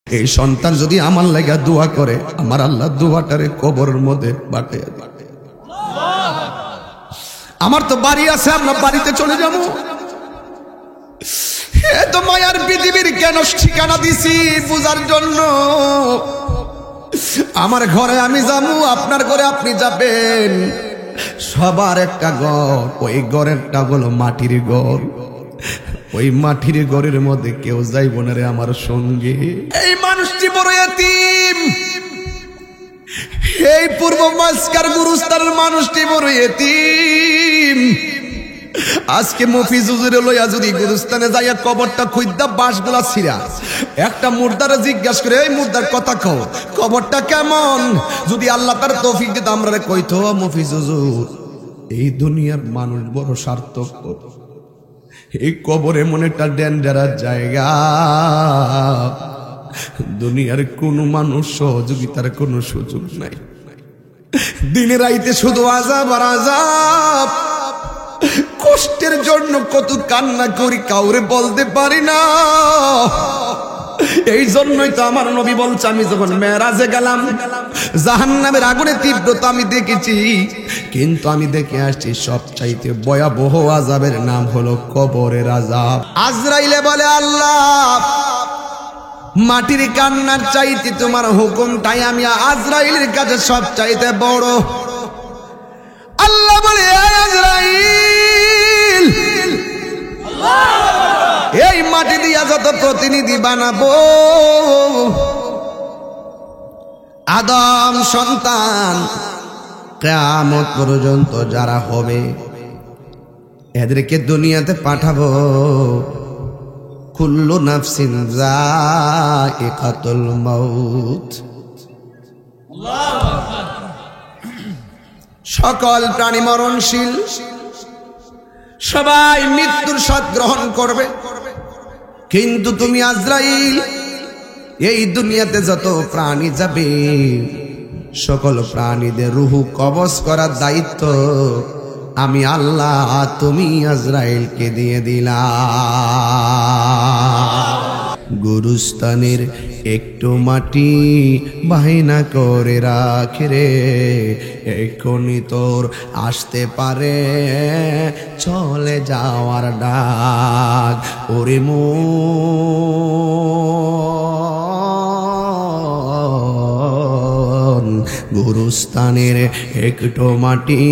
এই সন্তান যদি আমার লাগা দোয়া করে, আমার আল্লাহ দোয়াটারে কবরের মধ্যে বাটাইয়া দিবে। আমার তো বাড়ি আছে, আমরা বাড়িতে চলে যাবো। এত মায়ার পৃথিবীর কেন ঠিকানা দিছি বুঝার জন্য। আমার ঘরে আমি যাবো, আপনার ঘরে আপনি যাবেন। সবার একটা ঘর, ওই ঘরেরটা হলো মাটির ঘর। ওই মাটির ঘরের মধ্যে কেউ যাইব না রে আমার সঙ্গে। এই মানুষটি বড় এতিম, এই পূর্ব মাসকার গুরুস্থানের মানুষটি বড় এতিম। আজকে মফিজ হুজুরে লইয়া যদি গুরুস্থানে যাইয়া কবরটা খুঁজদা বাঁশগুলা ছিঁড়া একটা মুর্দারে জিজ্ঞাসা করে, এই মুর্দার কথা কও, কবরটা কেমন? যদি আল্লাহ তার তৌফিক দিত আমরা কইতো, মফিজ হুজুর এই দুনিয়ার মানুষ বড় সার্থক, এই কবর এমন একটা ডেঞ্জারাস জায়গা, দুনিয়ার কোন মানুষ সহযোগিতার কোন সুযোগ নাই। দিনে রাইতে শুধু আযাব আর আযাব। কষ্টের জন্য কত কান্না করি, কাউরে বলতে পারি না। এই জন্যই তো আমার নবী বলছে, আমি যখন মেরাজে গেলাম জাহান্নামের আগুনের তীব্রতা আমি দেখেছি, কিন্তু আমি দেখে আসছি সবচাইতে ভয়াবহ আযাবের নাম হলো কবরের আযাব। আজরাইলে বলে, আল্লাহ মাটির কান্নার চাইতে তোমার হুকুমটাই আমি আজরাইলের কাছে সবচাইতে বড়। আল্লাহ বলে, আজরাইল এই মাটি দিয়া যত প্রতিনিধি বানাবো, আদম সন্তান কিয়ামত পর্যন্ত যারা হবে এদেরকে দুনিয়াতে পাঠাবো। কুল্লু নাফসিন যায়িকাতুল মাউত। সকল প্রাণী মরণশীল, সবাই মৃত্যুর স্বাদ গ্রহণ করবে, কিন্তু তুমি আজরাইল এই দুনিয়াতে যত প্রাণী যাবে সকল প্রাণীদের রূহ কবজ করার দায়িত্ব আমি আল্লাহ তুমি আজরাইলকে দিয়ে দিলাম। গুরুস্থানের একটু মাটি বাহিনা করে রাখে রে, এখনই তোর আসতে পারে চলে যাওয়ার ডাক। ওরে মন গুরুস্থানের একটু মাটি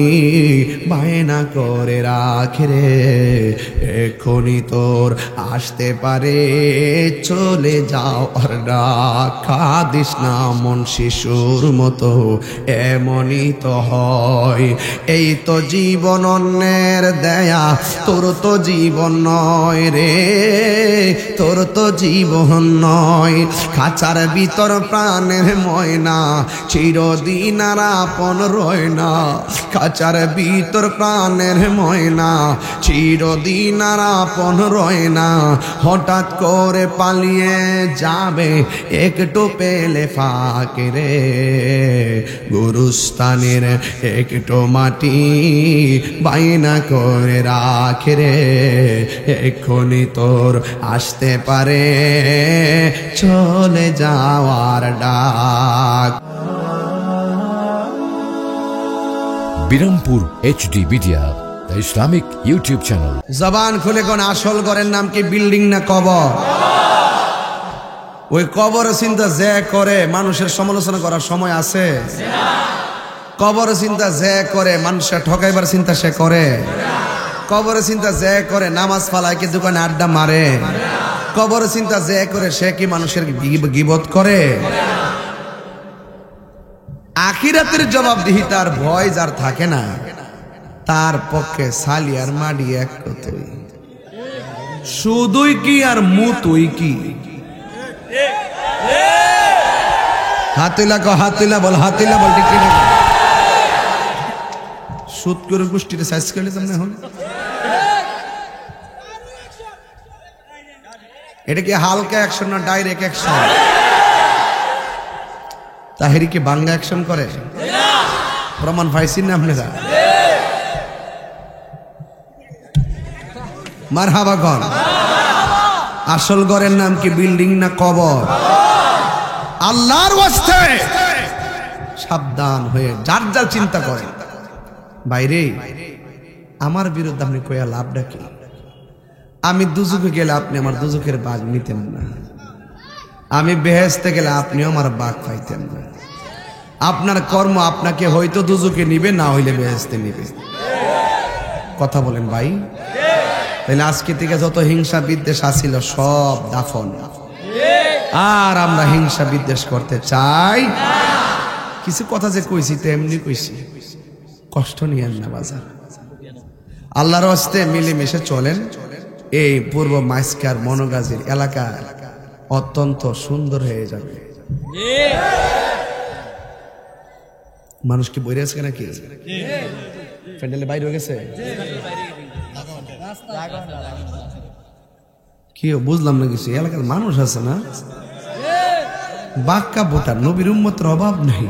বায়না করে রাখে রে, এখনই তোর আসতে পারে চলে যাওয়ার ডাক। কাঁদিস না মন শিশুর মতো, এমনই তো হয়। এই তো জীবন অন্যের দেয়া, তোর তো জীবন নয় রে, তোর তো জীবন নয়। খাঁচার ভিতর প্রাণের ময়না চিরদিন আর আপন রয় না, খাঁচার ভিতর প্রাণের ময়না চিরদিন আর আপন রয় না। হঠাৎ করে পালিয়ে যাবে একটু পেলে ফাঁকে রে, গুরুস্থানের একটু মাটি বায়না করে রাখে রে, এখনই তোর আসতে পারে চলে যাওয়ার ডাক। Birampur HD media, the Islamic YouTube channel. জবান খুলে কোন আসল ঘরের নাম কি বিল্ডিং না কবর? ওই কবর চিন্তা যে করে মানুষের সমালোচনা করার সময় আছে? কবর চিন্তা যে করে মানুষের ঠকাইবার চিন্তা সে করে? কবর চিন্তা যে করে নামাজ ফালায় কি দোকানে আড্ডা মারে? কবর চিন্তা যে করে সে কি মানুষের গীবত করে? আখিরাতের জবাবদিহিতার ভয় যার থাকে না তার পক্ষে সালি আর মাডি এক কথাই। শুধুই কি আর মুতুই কি? হাতিলা কো হাতিলা বল, হাতিলা বল, ঠিক না? সুদ করে গোষ্ঠীতে সাইজ করলে তোমরা এখন এটা কি হালকা অ্যাকশন না ডাইরেক্ট অ্যাকশন? তাহেরি কি বাংলা অ্যাকশন করে? প্রমাণ পাইছেন না আপনারা? মারহাবা কর। আসল ঘরের নাম কি বিল্ডিং না কবর? আল্লাহর ওয়াস্তে সাবধান হয়ে যার যার চিন্তা করেন। বাইরে আমার বিরুদ্ধে আপনি কইয়া লাভটা কি? আমি দুজকে গেলে আপনি আমার দুজকের ভাগ নিতেন না, আমি বেহেশতে গেলে আপনিও আমার ভাগ পাইতেন না। আপনার কর্ম আপনাকে হয়তো দুজকে নিবে, না হইলে বেহেশতে নিবে। কথা বলেন ভাই? তাহলে আজকে থেকে যত হিংসা বিদ্বেষ আসিল সব দাফন, আর আমরা হিংসা বিদ্বেষ করতে চাই। কিছু কথা যে কইছি তেমনি কইছি, কষ্ট নিয়েন না বাজার। আল্লাহর হস্তে মিলেমিশে চলেন। এই পূর্ব মাইস্কার মনোগাজীর এলাকা অত্যন্ত সুন্দর হয়ে যাবে। মানুষ কি বইরে আছে নাকি? প্যান্ডেলে বাইরে হয়ে গেছে কি বুঝলাম না কিছু। এলাকার মানুষ আছে না, বাক্কা ভোটার, নবীর উম্মতের অভাব নাই।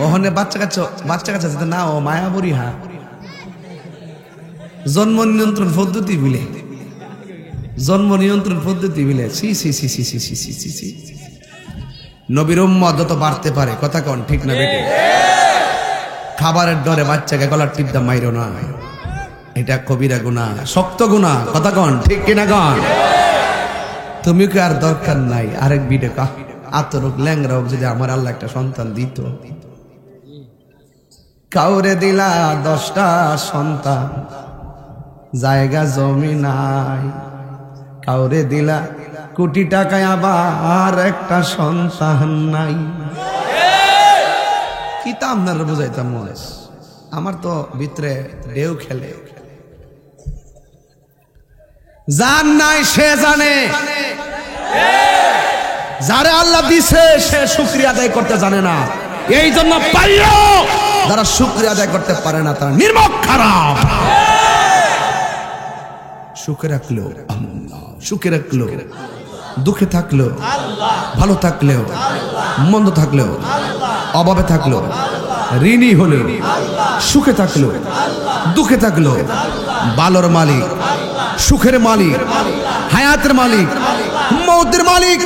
ওখানে বাচ্চা কাচ্চা যেতে না, ও মায়াবরী হা জন্ম নিয়ন্ত্রণ পদ্ধতি বিলে, জন্ম নিয়ন্ত্রণ পদ্ধতি বিলে। সি সি সি সি সি সি সি সি। নবীর উম্মত যত বাড়তে পারে, কথা কন ঠিক না বেটে? খাবারের ডরে বাচ্চাকে গলার টিপদা মাইরো না, এটা কবিরা গুনাহ, শক্ত গুনাহ। কথা কন ঠিক কিনা কন? তুমি কি আর দরকার নাই আরেক বিটে আতরক ল্যাংরা হোক, যদি আমার আল্লাহ একটা সন্তান দিত। কাউরে দিলা 10টা সন্তান, জায়গা জমি নাই। কাউরে দিলা কোটি টাকায়, আবার একটা সন্তান নাই। কি তা আপনারা বুঝাইতাম মনে, আমার তো ভিতরে ঢেউ খেলে। জান নাই সে জানে, যারে আল্লাহ দিছে সে শুকরিয়া আদায় করতে জানে না। এই জন্য পাইও যারা শুকরিয়া আদায় করতে পারে না তারা নির্মক খারাপ। সুখে রাখলো আল্লাহ, সুখে রাখলো, দুঃখে থাকলো, ভালো থাকলেও, মন্দ থাকলেও, অভাবে থাকলো, ঋণী হলেও, সুখে থাকলো, দুঃখে থাকলো, ভালোর মালিক, সুখের মালিক, হায়াতের মালিক, মৌতের মালিক।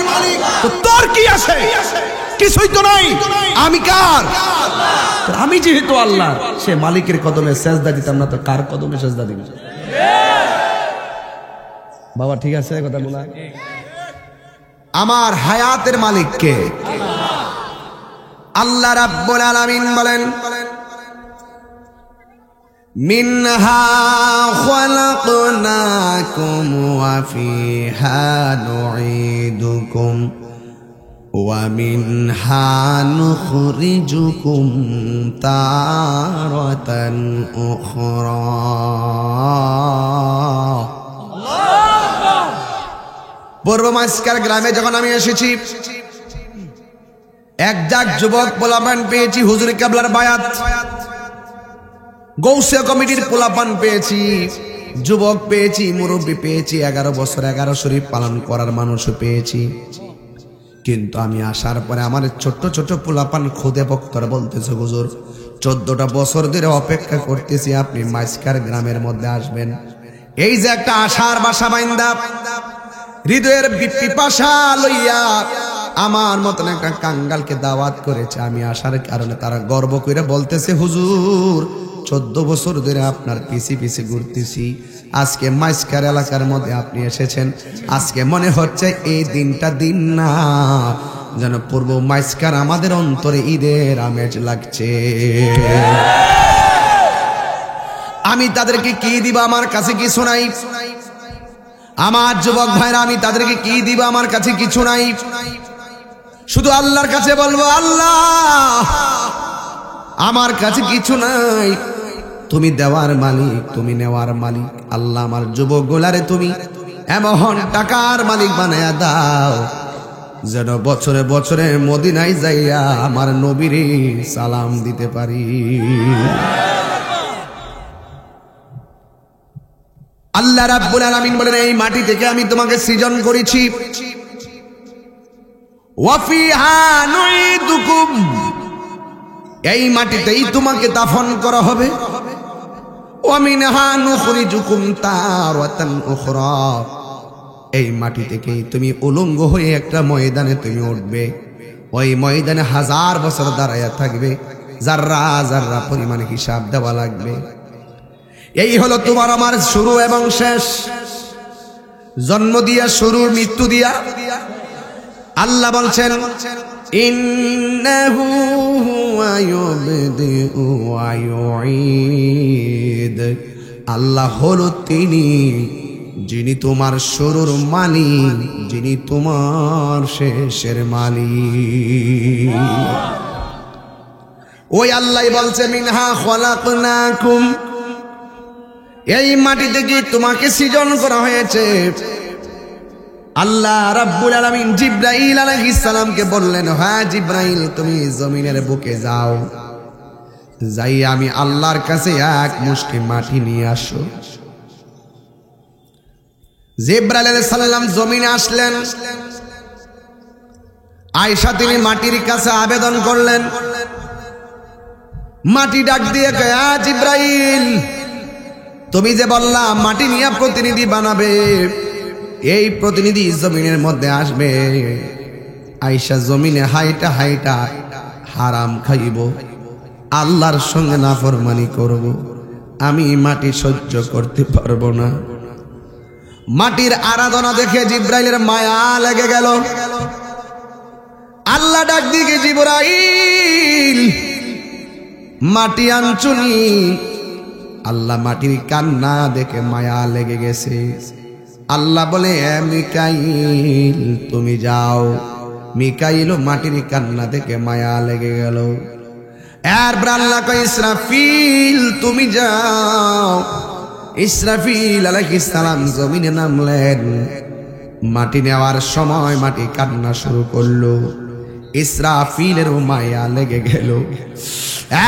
তো তোর কি আছে? কিছুই তো নাই। আমি কার? আমি যেহেতু আল্লাহ, সে মালিকের কদমে সেজদা দিতাম না তো কার কদমে সেজদা দিব? বাবা ঠিক আছে কথা বলা। আমার হায়াতের মালিক কে? আল্লাহ রাব্বুল আলামিন বলেন, মিনহা খালাকনাকুম ওয়া ফিহা নুঈদুকুম ওয়া মিনহা নুখরিজুকুম তারাতান উখরা। পূর্ব মাইস্কার গ্রামে যখন আমি এসেছি, একজাক যুবক পোলাপান পেয়েছি, হুজুর কেবলার বায়াত, গৌসিয়া কমিটির পোলাপান পেয়েছি, যুবক পেয়েছি, মুরব্বী পেয়েছি, 11 বছর 11 শরীফ পালন করার মানুষও পেয়েছি। কিন্তু আমি আসার পরে আমার ছোট্ট ছোট্ট পোলাপান খুদে বক্তর বলতেছে, হুজুর 14টা বছর ধরে অপেক্ষা করতেছি আপনি মাইস্কার গ্রামের মধ্যে আসবেন। এই যে একটা আশার বাসা বাইন্দা, হৃদয়ের পিপাসা লইয়া আমার মতন একটা কাঙ্গালকে দাওয়াত করেছে। আমি আসার কারণে তারা গর্ব করে বলতেছে, হুজুর 14 বছর ধরে আপনার পিছে পিছে ঘুরতেছি, আজকে মাইস্কার এলাকার মধ্যে আপনি এসেছেন, আজকে মনে হচ্ছে এই দিনটা দিন না, যেন পূর্ব মাইস্কার আমাদের অন্তরে ঈদের আমেজ লাগছে। আমি তাদেরকে কি দিব? আমার কাছে কিছু নাই। আমার যুবক ভাইরা, আমি তাদেরকে কি দিব? আমার কাছে কিছু নাই। শুধু আল্লাহর কাছে বলবো, আল্লাহ আমার কাছে কিছু নাই, তুমি দেওয়ার মালিক, তুমি নেওয়ার মালিক। আল্লাহ আমার যুবক গোলারে তুমি এমন টাকার মালিক বানায়া দাও যেন বছরে বছরে মদিনায় যাইয়া আমার নবীরে সালাম দিতে পারি। আল্লাহ রাব্বুল আলামিন বলেন, এই মাটি থেকে আমি তোমাকে সৃজন করেছি, ওয়া ফিহা নুঈদুকুম, এই মাটিতেই তোমাকে দাফন করা হবে, ওয়া মিনহা নুখরিজুকুম তারাতান উখরা, এই মাটি থেকে তুমি উলঙ্গ হয়ে একটা ময়দানে তুমি উঠবে, ওই ময়দানে 1000 বছর দাঁড়াইয়া থাকবে, যাররা যাররা পরিমাণে হিসাব দেওয়া লাগবে। এই হলো তোমার আমার শুরু এবং শেষ, জন্ম দিয়া শুরু, মৃত্যু দিয়া। আল্লাহ বলছেন ইন্নাহু হুয়া ইউবদিউ ওয়া ইউঈদ, আল্লাহ হলো তিনি যিনি তোমার শুরুর মালিক, যিনি তোমার শেষের মালিক। ওই আল্লাহ বলছে মিনহা খলাকনাকুম, এই মাটি থেকে তোমাকে সৃজন করা হয়েছে। আল্লাহ রাব্বুল আলামিন জিবরাইল আলাইহিস সালামকে বললেন, হ্যাঁ জিবরাইল তুমি জমিনের বুকে যাও, যাই আমি আল্লাহর কাছে এক মুষ্টি মাটি নিয়ে আসো। জিবরাইল আলাইহিস সালাম জমিনে আসলেন, আয়েশা তিনি মাটির কাছে আবেদন করলেন। মাটি ডাক দিয়ে কয়, জিবরাইল তুমি যে বললা মাটি নিয়ে প্রতিনিধি বানাবে, এই প্রতিনিধি জমিনের মধ্যে আসবে, আয়েশা জমিনে হাইটা হাইটা হারাম খাইব, আল্লাহর সঙ্গে নাফরমানি করব, আমি মাটি সহ্য করতে পারবো না। মাটির আরাধনা দেখে জিবরাইলের মায়া লেগে গেল। আল্লাহ ডাক দিয়ে জিবরাইল মাটি আনছুনি। আল্লাহ মাটির কান্না দেখে মায়া লেগে গেছে। আল্লাহ বলে, মিকাইল তুমি যাও। মিকাইল মাটির কান্না দেখে মায়া লেগে গেল। এরপর আল্লাহ কয়, ইসরাফিল তুমি যাও। ইসরাফিল আলাইহিস সালাম জমিনে নামলেন। মাটি নেওয়ার সময় মাটি কান্না শুরু করলো। ইসরাফিলের মায়া লেগে গেল।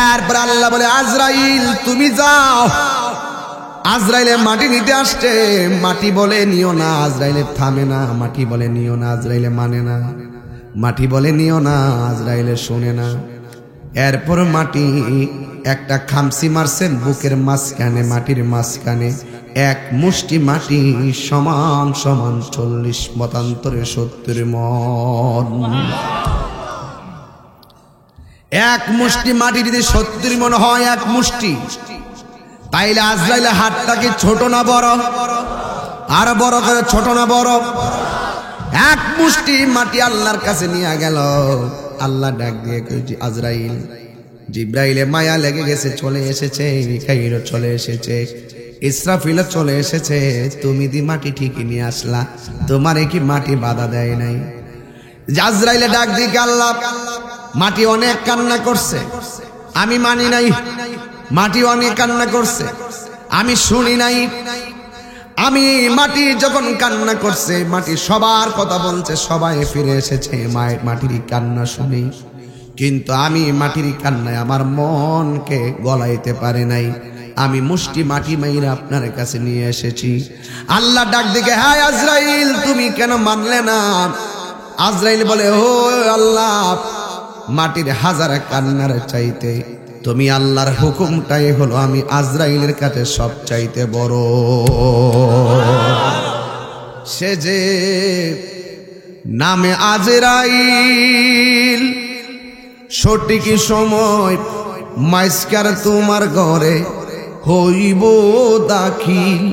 এরপর আল্লাহ বলে, আজরাইল তুমি যাও। আজরাইলে মাটি নিতে আসছে। মাটি বলে নিও না, আজরাইলে থামে না। মাটি বলে নিও না, আজরাইলে মানে না। মাটি বলে নিও না, আজরাইলে শোনে না। এরপর মাটি একটা খামসি মারছেন বুকের মাঝখানে, মাটির মাঝখানে এক মুষ্টি মাটি সমান সমান 40 মতান্তরে 70 মণ। এক মুষ্টি মাটি যদি 70 মণ হয়, এক মুষ্টি, তাইলে আজরাইলের হাতটাকে ছোট না বড়? আর বড় করে, ছোট না বড়? এক মুষ্টি মাটি আল্লাহর কাছে নিয়ে গেল। আল্লাহ ডাক দিয়ে কইছে, আজরাইল। জিবরাইলে মায়া লেগে গেছে, চলে এসেছে। মিকাইল চলে এসেছে, ইসরাফিল চলে এসেছে। তুমি দি মাটি ঠিকই নিয়ে আসলা, তোমারে কি মাটি বাধা দেয় নাই? আজরাইলে ডাক দিয়ে, আল্লাহ মাটি অনেক কান্না করছে, আমি মানি নাই। মাটি অনেক কান্না করছে, আমি শুনি নাই। আমি মাটি যখন কান্না করছে, মাটি সবার কথা বলছে, সবাই ফিরে এসেছে মায়ের মাটির কান্না শুনে। কিন্তু আমি মাটির কান্নায় আমার মনকে গলাইতে পারে নাই। আমি মুষ্টি মাটি মাইরা আপনার কাছে নিয়ে এসেছি। আল্লাহ ডাক দিকে, হ্যাঁ আজরাইল তুমি কেন মানলে না? আজরাইল বলে, ও আল্লাহ, মাটির 1000 কান্নার চাইতে তুমি আল্লাহর হুকুমটাই হলো আমি আজরাইলের কাছে সব চাইতে বড়। সে যে নামে আজরাইল, সঠিক সময় মাইস্কার তোমার ঘরে হইব দাখিল।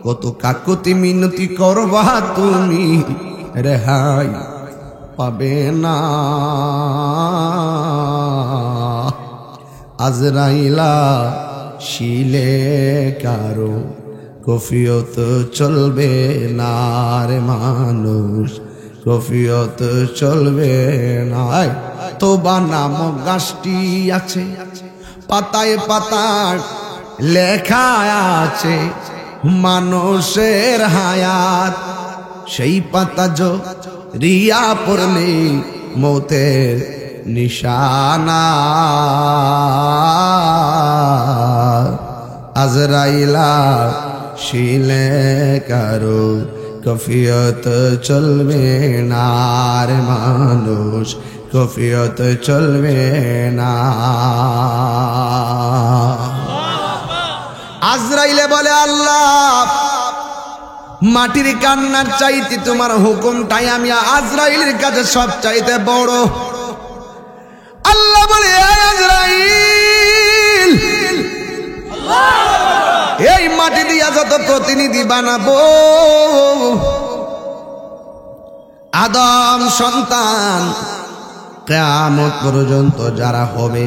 কত কাকুতি মিনতি করবা তুমি, রেহাই পাবে না। আজরাইলা শিলে কারো কফিয়ত চলবে না রে মানুষ, কফিয়ত চলবে না। তোবা নামক গাছটি আছে, পাতায় পাতায় লেখা আছে মানুষের হায়াত। সেই পাতা রিয়া পড়লে মৌতের নিশানা। আজরাইলা শিলে কারো কফিয়ত চলবে না রে মানুষ, কফিয়ত চলবে না। আজরাইলে বলে, আল্লাহ মাটির কান্নার চাইতে তোমার হুকুমটাই আমি আজরাইলের কাছে সব চাইতে বড়। আল্লাহ বলে আজরাইল এই মাটি দিয়া যত প্রতিনিধি বানাবো আদম সন্তান কিয়ামত পর্যন্ত যারা হবে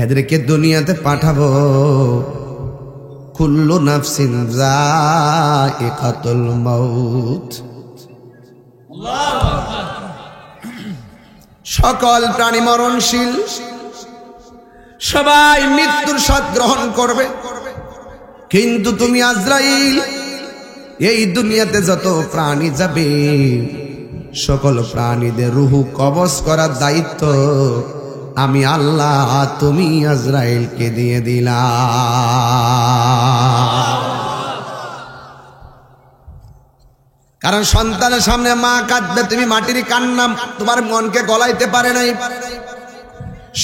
এদেরকে দুনিয়াতে পাঠাবো। কুল্লু নাফসিন যায়িকাতুল মাউত, সকল প্রাণী মরণশীল, সবাই মৃত্যুর স্বাদ গ্রহণ করবে। কিন্তু তুমি আজরাইল এই দুনিয়াতে যত প্রাণী যাবে সকল প্রাণীদের রুহু কবজ করার দায়িত্ব আমি আল্লাহ তুমি আজরাইলকে দিয়ে দিলাম। কারণ সন্তানের সামনে মা কাঁদবে, তুমি মাটির কান্না তোমার মনকে গলাইতে পারে নাই।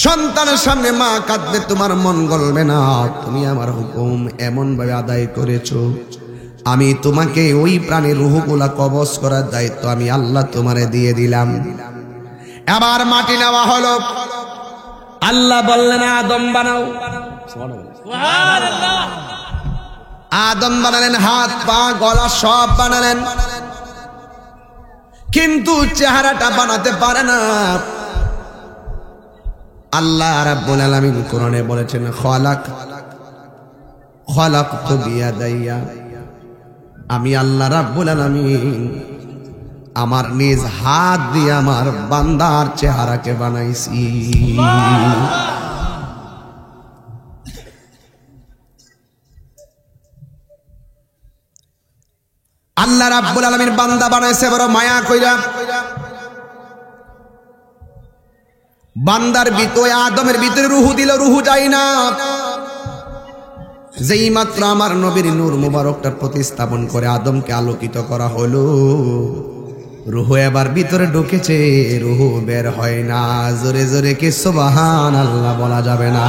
সন্তানের সামনে মা কাঁদবে, তোমার মন গলবে না। তুমি আমার হুকুম এমন ভাবে আদায় করেছো, আমি তোমাকে ওই প্রাণীর রুহগুলা কবজ করার দায়িত্ব আমি আল্লাহ তোমারে দিয়ে দিলাম। এবার মাটি নেওয়া হলো। আল্লাহ বললেন আদম বানাও। আদম বানালেন, হাত পা গলা সব বানালেন, কিন্তু চেহারাটা বানাতে পারে না। আল্লাহ রাব্বুল আলামিন কোরআনে বলেছেন খলাকতু বিয়াদাইয়া, আমি আল্লাহ রাব্বুল আলামিন আমার নিজ হাত দিয়ে আমার বান্দার চেহারাকে বানাইছি। আল্লাহ রাব্বুল আলামিন বান্দা বানাইছে বড় মায়া কইরা। বান্দার ভিতরে আদমের ভিতরে রুহু দিল, রুহু যায় না। যেই মাত্র আমার নবীর নূর মুবারকটা প্রতিস্থাপন করে আদমকে আলোকিত করা হলো, রুহু এবার ভিতরে ঢুকেছে, রুহু বের হয় না। জোরে জোরে কি সুবহানাল্লাহ বলা যাবে না?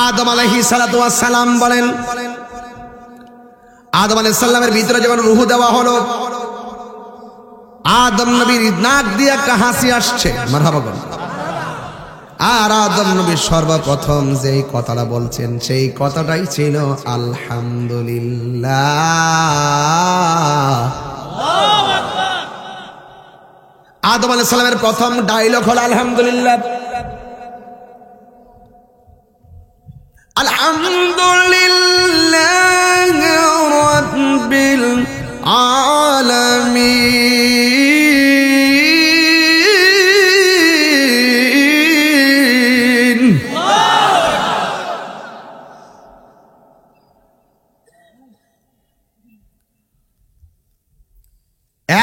আদম আলাইহিস সালাতু ওয়াস সালাম বলেন, আদম আলাইহিস সালামের ভিতরে যখন রুহু দেওয়া হলো, আদম নবীর নাক দিয়ে একটা হাসি আসছে, মারহাবা বলেন। আর আদম নবী সর্বপ্রথম যেই কথাটা বলছেন সেই কথাটাই ছিল আলহামদুলিল্লাহ। আদম আলাইহিস সালামের প্রথম ডায়লগ হলো আলহামদুলিল্লাহ। আলহামদুলিল্লাহ রাব্বিল আলামিন।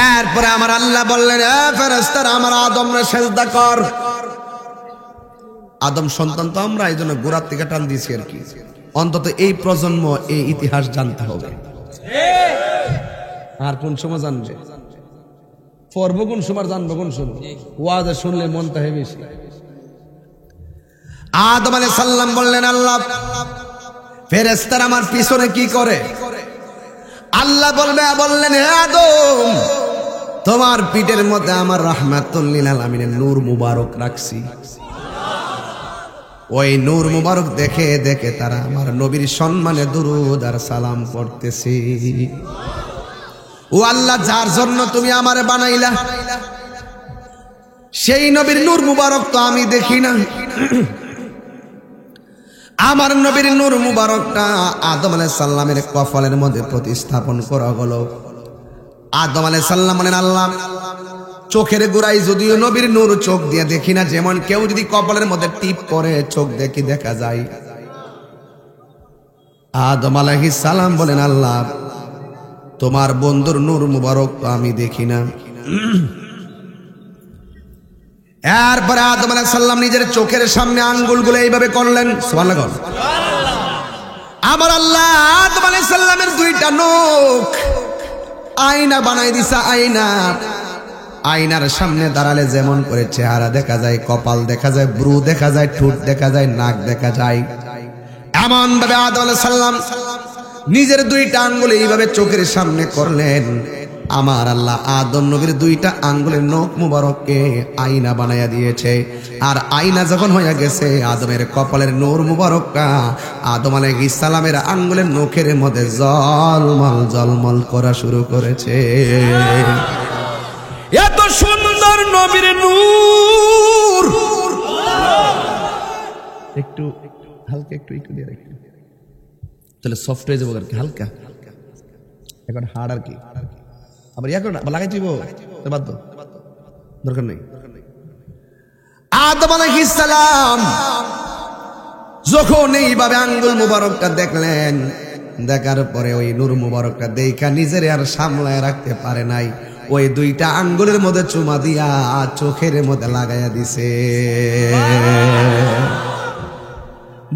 এরপরে আমার আল্লাহ বললেন, এ ফেরেশতারা আমার আদমরে সেজদা কর। আদম সন্তান তো আমরা, এই জন্য গোড়ার থেকে টান দিয়েছি আর কি। অন্তত এই প্রজন্ম এই ইতিহাস জানতে হবে। আর কোন সময় জানবে, পড়বো কোন সময়, জানবো কোন সময়? ওয়াজ শুনলে মনটা হে বেশি। আদম আলাইহিস সালাম বললেন, আল্লাহ ফেরেশতারা আমার পিছনে কি করে? আল্লাহ বললেন, হে আদম, তোমার পিঠের মধ্যে আমার রাহমাতুল লিল আলামিনের নূর মুবারক রাখছি। ওই নূর মুবারক দেখে দেখে তারা আমার নবীর সম্মানে দুরূদ আর সালাম পড়তেছে। ও আল্লাহ, যার জন্য তুমি আমারে বানাইলা সেই নবীর নূর মুবারক তো আমি দেখি না। আমার নবীর নূর মুবারকটা আদম আলাইহিস সালামের কপালের মধ্যে প্রতিস্থাপন করা হলো। আদম আলাইহিস সালাম বলেন, আল্লাহ, চোখের গোড়ায় যদিও নবীর নূর চোখ দিয়ে দেখি না, যেমন কেউ যদি কপালের মধ্যে টিপ করে চোখ দেখি দেখা যায়। আদম আলাইহিস সালাম বলেন, আল্লাহ, তোমার বন্ধুর নূর মুবারক তো আমি দেখি না। এরপরে আদম আলাইহিস সালাম নিজের চোখের সামনে আঙ্গুলগুলো এইভাবে করলেন, সুবহানাল্লাহ। আমার আল্লাহ আদম আলাইহিস সালামের দুইটা নখ আয়না বানাই দিছে, আয়না। আয়নার সামনে দাঁড়ালে যেমন করে চেহারা দেখা যায়, কপাল দেখা যায়, ব্রু দেখা যায়, ঠোঁট দেখা যায়, নাক দেখা যায়, এমন ভাবে আদম আলাইহিস সালাম নিজের দুইটা আঙ্গুল এইভাবে চোখের সামনে করলেন। আমার আল্লাহ আদম নবীর দুইটা আঙ্গুলের নখ মুবারককে আয়না বানায়া দিয়েছে। আর আয়না যখন হয়ে গেছে, আদমের কপালের নূর মুবারকটা আদম আলাইহিস সালামের আঙ্গুলের নখের মধ্যে জলমল জলমল করা শুরু করেছে। এত সুন্দর নবীর নূর। একটু হালকা একটু দিয়ে রাখি, তাহলে সফট হয়ে যাবো আর কি, হালকা এখন হার্ড আর কি। আবার ইয়া করো না, লাগাই দিব বাধ্য, দরকার নেই। আদম আলাইহিস সালাম যখন এইভাবে আঙ্গুল মুবারকটা দেখলেন, দেখার পরে ওই নূর মুবারকটা দেখা নিজের আর সামলায় রাখতে পারে নাই, ওই দুইটা আঙ্গুলের মধ্যে চুমা দিয়া চোখের মধ্যে লাগাইয়া দিছে।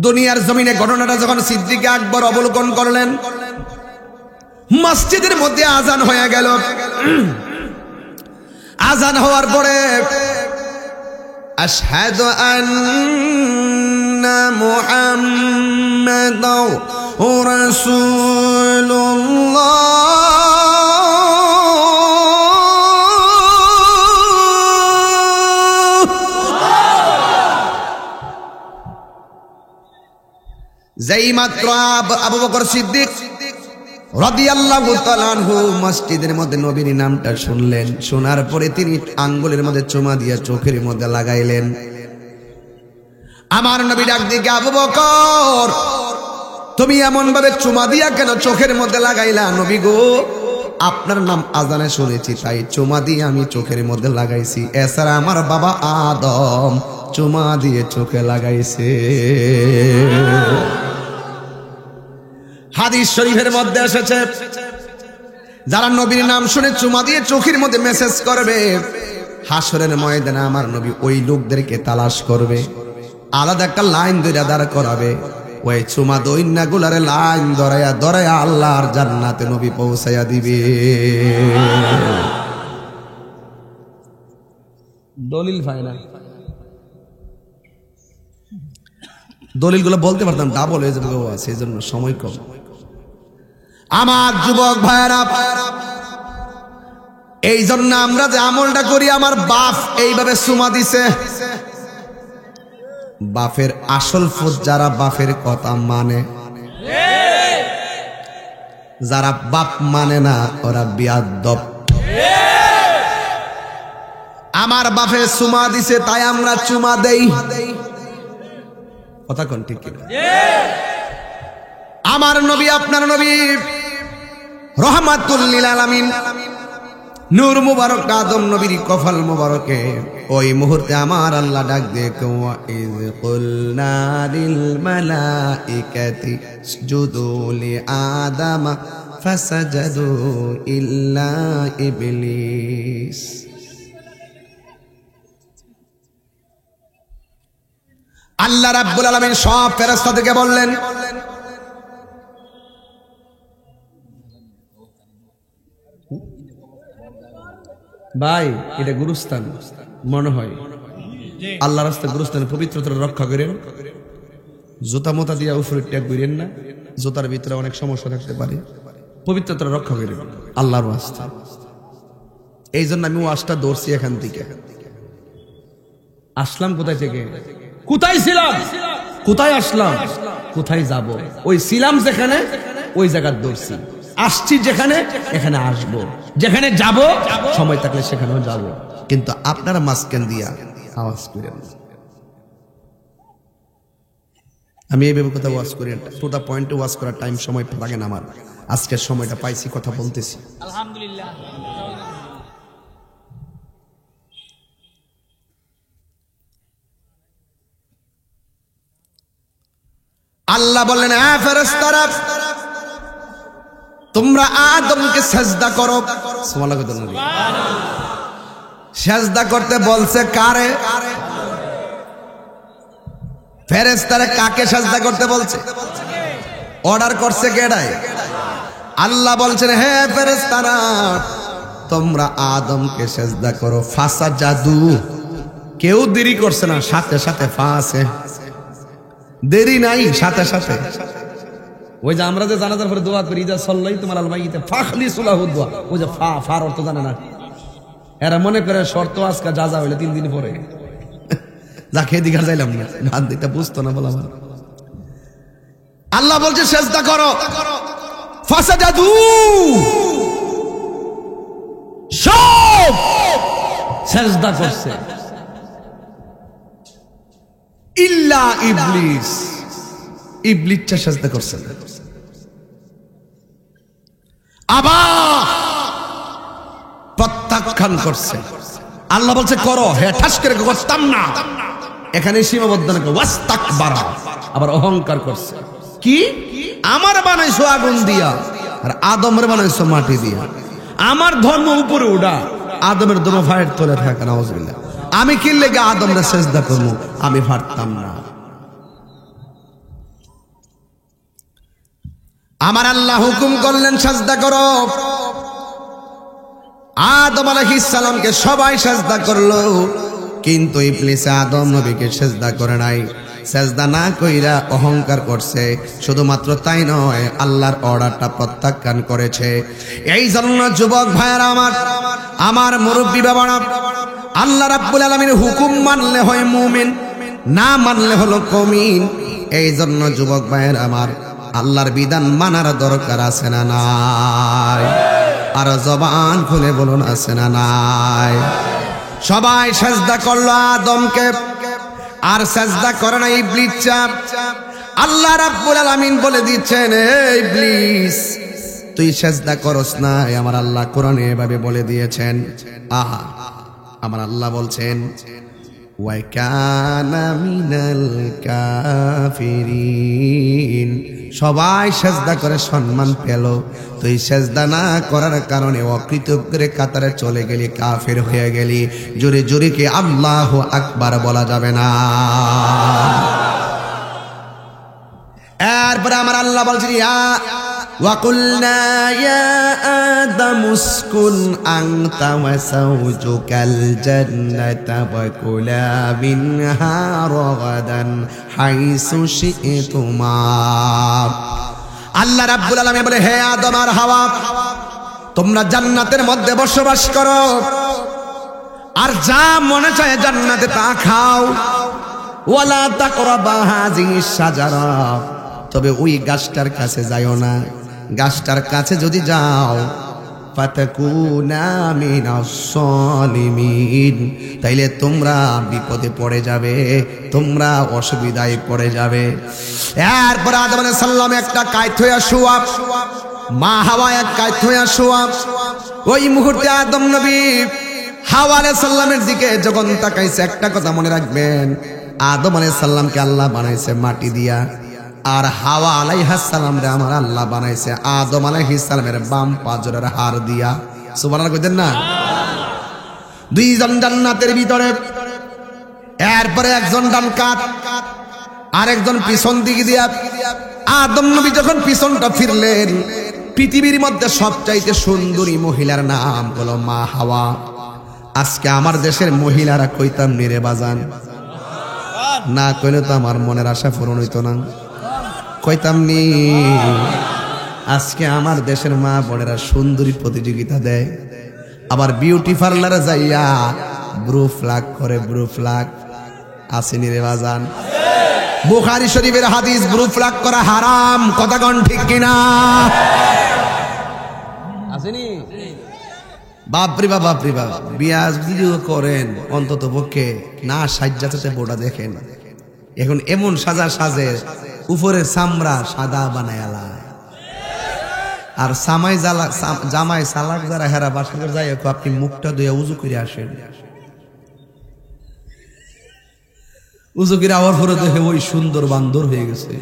দুনিয়ার জমিনে ঘটনাটা যখন সিদ্দিক আকবর অবলোকন করলেন, মসজিদের মধ্যে আজান হয়ে গেল। আজান হওয়ার পরে আশহাদু আন্না মুহাম্মাদাও রাসূলুল্লাহ যেই মাত্র আবু বকর সিদ্দিক রাদিয়াল্লাহু তাআলা আনহু মসজিদের মধ্যে নবীর নামটা শুনলেন, শোনার পরে তিনি আঙ্গুলের মধ্যে চুমা দিয়ে চোখের মধ্যে লাগাইলেন। আমার নবী ডাক দিয়ে, আবু বকর তুমি এমন ভাবে চুমা দিয়া কেন চোখের মধ্যে লাগাইলা? নবী গো, আপনার নাম আজানে শুনেছি তাই চুমা দিয়ে আমি চোখের মধ্যে লাগাইছি, এছাড়া আমার বাবা আদম চুমা দিয়ে চোখে লাগাইছে। হাদিস শরীফের মধ্যে এসেছে, যারা নবীর নাম শুনে চুমা দিয়ে চোখের মধ্যে মেসেজ করবে, হাসরের ময়দানে আমার নবী ওই লোকদেরকে তালাশ করবে, আলাদা একটা লাইন ধরে দাঁড় করাবে, ওই চুমা দইন্না গুলারে লাইন ধরায়া ধরায়া আল্লাহর জান্নাতে নবী পৌঁছাইয়া দিবে। দলিল ফাইনা, দলিলগুলো বলতে পারতাম, ডাবল হয়ে যাবে, সেই জন্য সময় কম। আমার যুবক ভাইরা, এই জন্য আমরা যে আমলটা করি, আমার বাপ এইভাবে চুমা দিছে, বাপের আসল ফুট যারা বাপের কথা মানে, যারা বাপ মানে না ওরা বিয়াদ্দপ। আমার বাপে চুমা দিছে তাই আমরা চুমা দেই, কথা কোন ঠিক কিনা? আমার নবী আপনার নবী রহমাতুল লিল আলামিন নূর মুবারক আদম নবীর কফল মুবারকে ওই মুহূর্তে আমার আল্লাহ ডাক দিয়ে, ওয়া ইয কুলনা লিল মালাইকাতি ইসজুদু লি আদম ফাসাজাদু ইল্লা ইবলিস। আল্লাহ রাব্বুল আলামিন সব ফেরেশতাদেরকে বললেন, ভাই এটা গুরুস্থান মনে হয়, আল্লাহ রাস্তায় গুরুস্থানে পবিত্রতা রক্ষা করেন, জুতা মোতা দিয়া উপরে ট্যাগ করেন না, জুতার ভিতরে অনেক সমস্যা থাকতে পারে, পবিত্রতা রক্ষা করেন আল্লাহর রাস্তা। এই জন্য আমি ওয়াজটা দৌড়ছি এখান থেকে। আসলাম কোথায় থেকে, কোথায় ছিলাম, কোথায় আসলাম, কোথায় যাব, ওই ছিলাম যেখানে ওই জায়গার দৌড়ছি, আসছি যেখানে এখানে আসব, যেখানে যাব সময় থাকলে সেখানেও যাব, কিন্তু আপনারা মাঝখান দিয়া আওয়াজ করেন। আমি এইভাবে কথা ওয়াজ করি, টু দা পয়েন্টে ওয়াজ করার টাইম সময় লাগে না আমার, আজকের সময়টা পাইছি কথা বলতেছি আলহামদুলিল্লাহ। আল্লাহ বললেন, ফেরেশতারা তোমরা আদমকে সেজদা করো। সুবহানাল্লাহ। সেজদা করতে বলছে কারে? ফেরেশতারা কাকে সেজদা করতে বলছে? অর্ডার করছে কেডায়? আল্লাহ বলছেন, হে ফেরেশতারা তোমরা আদমকে সেজদা করো। ফাসা জাদু, কেউ দেরি করছে না, সাথে সাথে ফাসে, দেরি নাই, সাথে সাথে। ওই যে আমরা যে জানাজার পরে দোয়া করি, ইদা সাল্লাই তোমার আলমাইতে ফাখলিসু লাহু দুআ, ওই যে ফার অর্থ জানে না এরা, মনে করে শর্ত আজকে যা যা হইলে 3 দিন পরে যা খেয়ে দিঘার যাইলাম না, ভাত দিতে বুঝতো না বলা। আল্লাহ বলছে সেজদা করো, ফাসাজাদু, সব সেজদা করছে ইল্লা ইবলিস, ইবলিসটা সেজদা করছে না। আবার প্রত্যাখ্যান করছে। আল্লাহ বলছে করো, হ্যাঁ ঠাস করে করতাম না, এখানে সীমাবদ্ধ না, ওয়াস্তাকবারা, আবার অহংকার করছে। কি আমার বানাইছো আগুন দিয়া আর আদমের বানাইছো মাটি দিয়া, আমার ধর্ম উপরে উঠা, আদমের ধর্ম ফায়ের তোলে থাকে, নাউজুবিল্লাহ। আমি কি লেগে আদমরে সেজদা করবো? আমি পারতাম না। আমার আল্লাহ হুকুম করলেন সেজদা করো। আদম আলাইহিস সালামকে সবাই সেজদা করলো, কিন্তু ইবলিস আদম নবীকে সেজদা করে নাই। সেজদা না কইরা অহংকার করছে। শুধুমাত্র তাই নয়, আল্লাহর অর্ডারটা প্রত্যাখ্যান করেছে। এই জন্য যুবক ভাইয়েরা আমার মুরব্বী বাবারা, আল্লাহ রাব্বুল আলামিনের হুকুম মানলে হয় মুমিন, না মানলে হলো কমিন। এই জন্য যুবক ভাইয়েরা আমার, আল্লাহর বিধান মানার দরকার আছে না নাই? আর জবান খুলে বলুন আছে না নাই? সবাই সেজদা করলো আদমকে, আর সেজদা করে না ইবলিস। আল্লাহ রাব্বুল আলামিন বলে দিচ্ছেন, এই ইবলিস তুই সেজদা করস না। আমার আল্লাহ কোরআনে এভাবে বলে দিয়েছেন। আহা, আমার আল্লাহ বলছেন, ওয়া কানা মিনাল কাফিরিন। সবাই সেজদা করে সম্মান পেল, তুই সেজদা না করার কারণে অকৃতজ্ঞের কাতারে চলে গেলি, কাফের হয়ে গেলি। জোরে জোরে কি আল্লাহু আকবার বলা যাবে না? এরপরে আমার আল্লাহ বলছেন, وَقُلْنَا يَا آدَمُ اسْكُنْ أَنْتَ وَزَوْجُكَ الْجَنَّةَ وَكُلَا مِنْهَا رَغَدًا حَيْثُ شِئْتُمَا। আল্লাহ রাব্বুল আলামিন বলে, হে আদম আর হাওয়া, তোমরা জান্নাতের মধ্যে বসবাস করো, আর যা মনে চায় জান্নাতে তা খাও। ওয়ালা তাকরাবা হাযিহিশ শাজারা, তবে ওই গাছটার কাছে যাইও না। গাছটার কাছে যদি যাও, ফাতাকুনা মিনাস সালিমিন, তাইলে তোমরা বিপদে পড়ে যাবে, তোমরা অসুবিধায় পড়ে যাবে। এরপর আদম আলাইহিস সালাম একটা কায়ত হইয়া শোয়া, মা হাওয়া এক কায়ত হইয়া শোয়া। ওই মুহূর্তে আদম নবী হাওয়া আলাইহিস সালামের দিকে যখন তাকাইছে, একটা কথা মনে রাখবেন, আদম আলাইহিস সালামকে আল্লাহ বানাইছে মাটি দিয়া, আর হাওয়া আলাইহিস সালাম রে আমার আল্লাহ বানাইছে আদম আলাইহিস সালামের বাম পাজরের হাড় দিয়া। সুবহানাল্লাহ কইতেন না? দুইজন জান্নাতের ভিতরে। এরপরে একজন ডান কাত, আরেকজন পিছন দিকে দিয়া। আদম নবী যখন পিছনটা ফিরলেন, পৃথিবীর মধ্যে সবচাইতে সুন্দরী মহিলার নাম হলো মা হাওয়া। আজকে আমার দেশের মহিলারা কইতাম নিরে বাজান, না কইলে তো আমার মনের আশা পূরণ হইতো না। কইতাম নি, আজকে আমার দেশের মা বোনেরা সুন্দরী প্রতিযোগিতা দেয়, আবার বিউটি পার্লারে যাইয়া ব্রু ফ্লাগ করে। ব্রু ফ্লাগ আসেনি রে বাজান? বুখারী শরীফের হাদিস, ব্রু ফ্লাগ করা হারাম। কথা কোন ঠিক কিনা? আসেনি? বাপরে বাপ, বাপরে বাপ, বিয়া ভিডিও করেন অন্তত পক্ষে না সাজ্জাতে বোটা দেখেন। এখন এমন সাজা সাজে, উপরে চামড়া সাদা বানায়ালা, আর জামাই সালাক যারা হেরা বাসার যাই, আপনি মুখটা ধুয়ে উজু করে আসেন। উজু করে আওয়ার পরে দেখে ওই সুন্দর বান্দর হয়ে গেছে।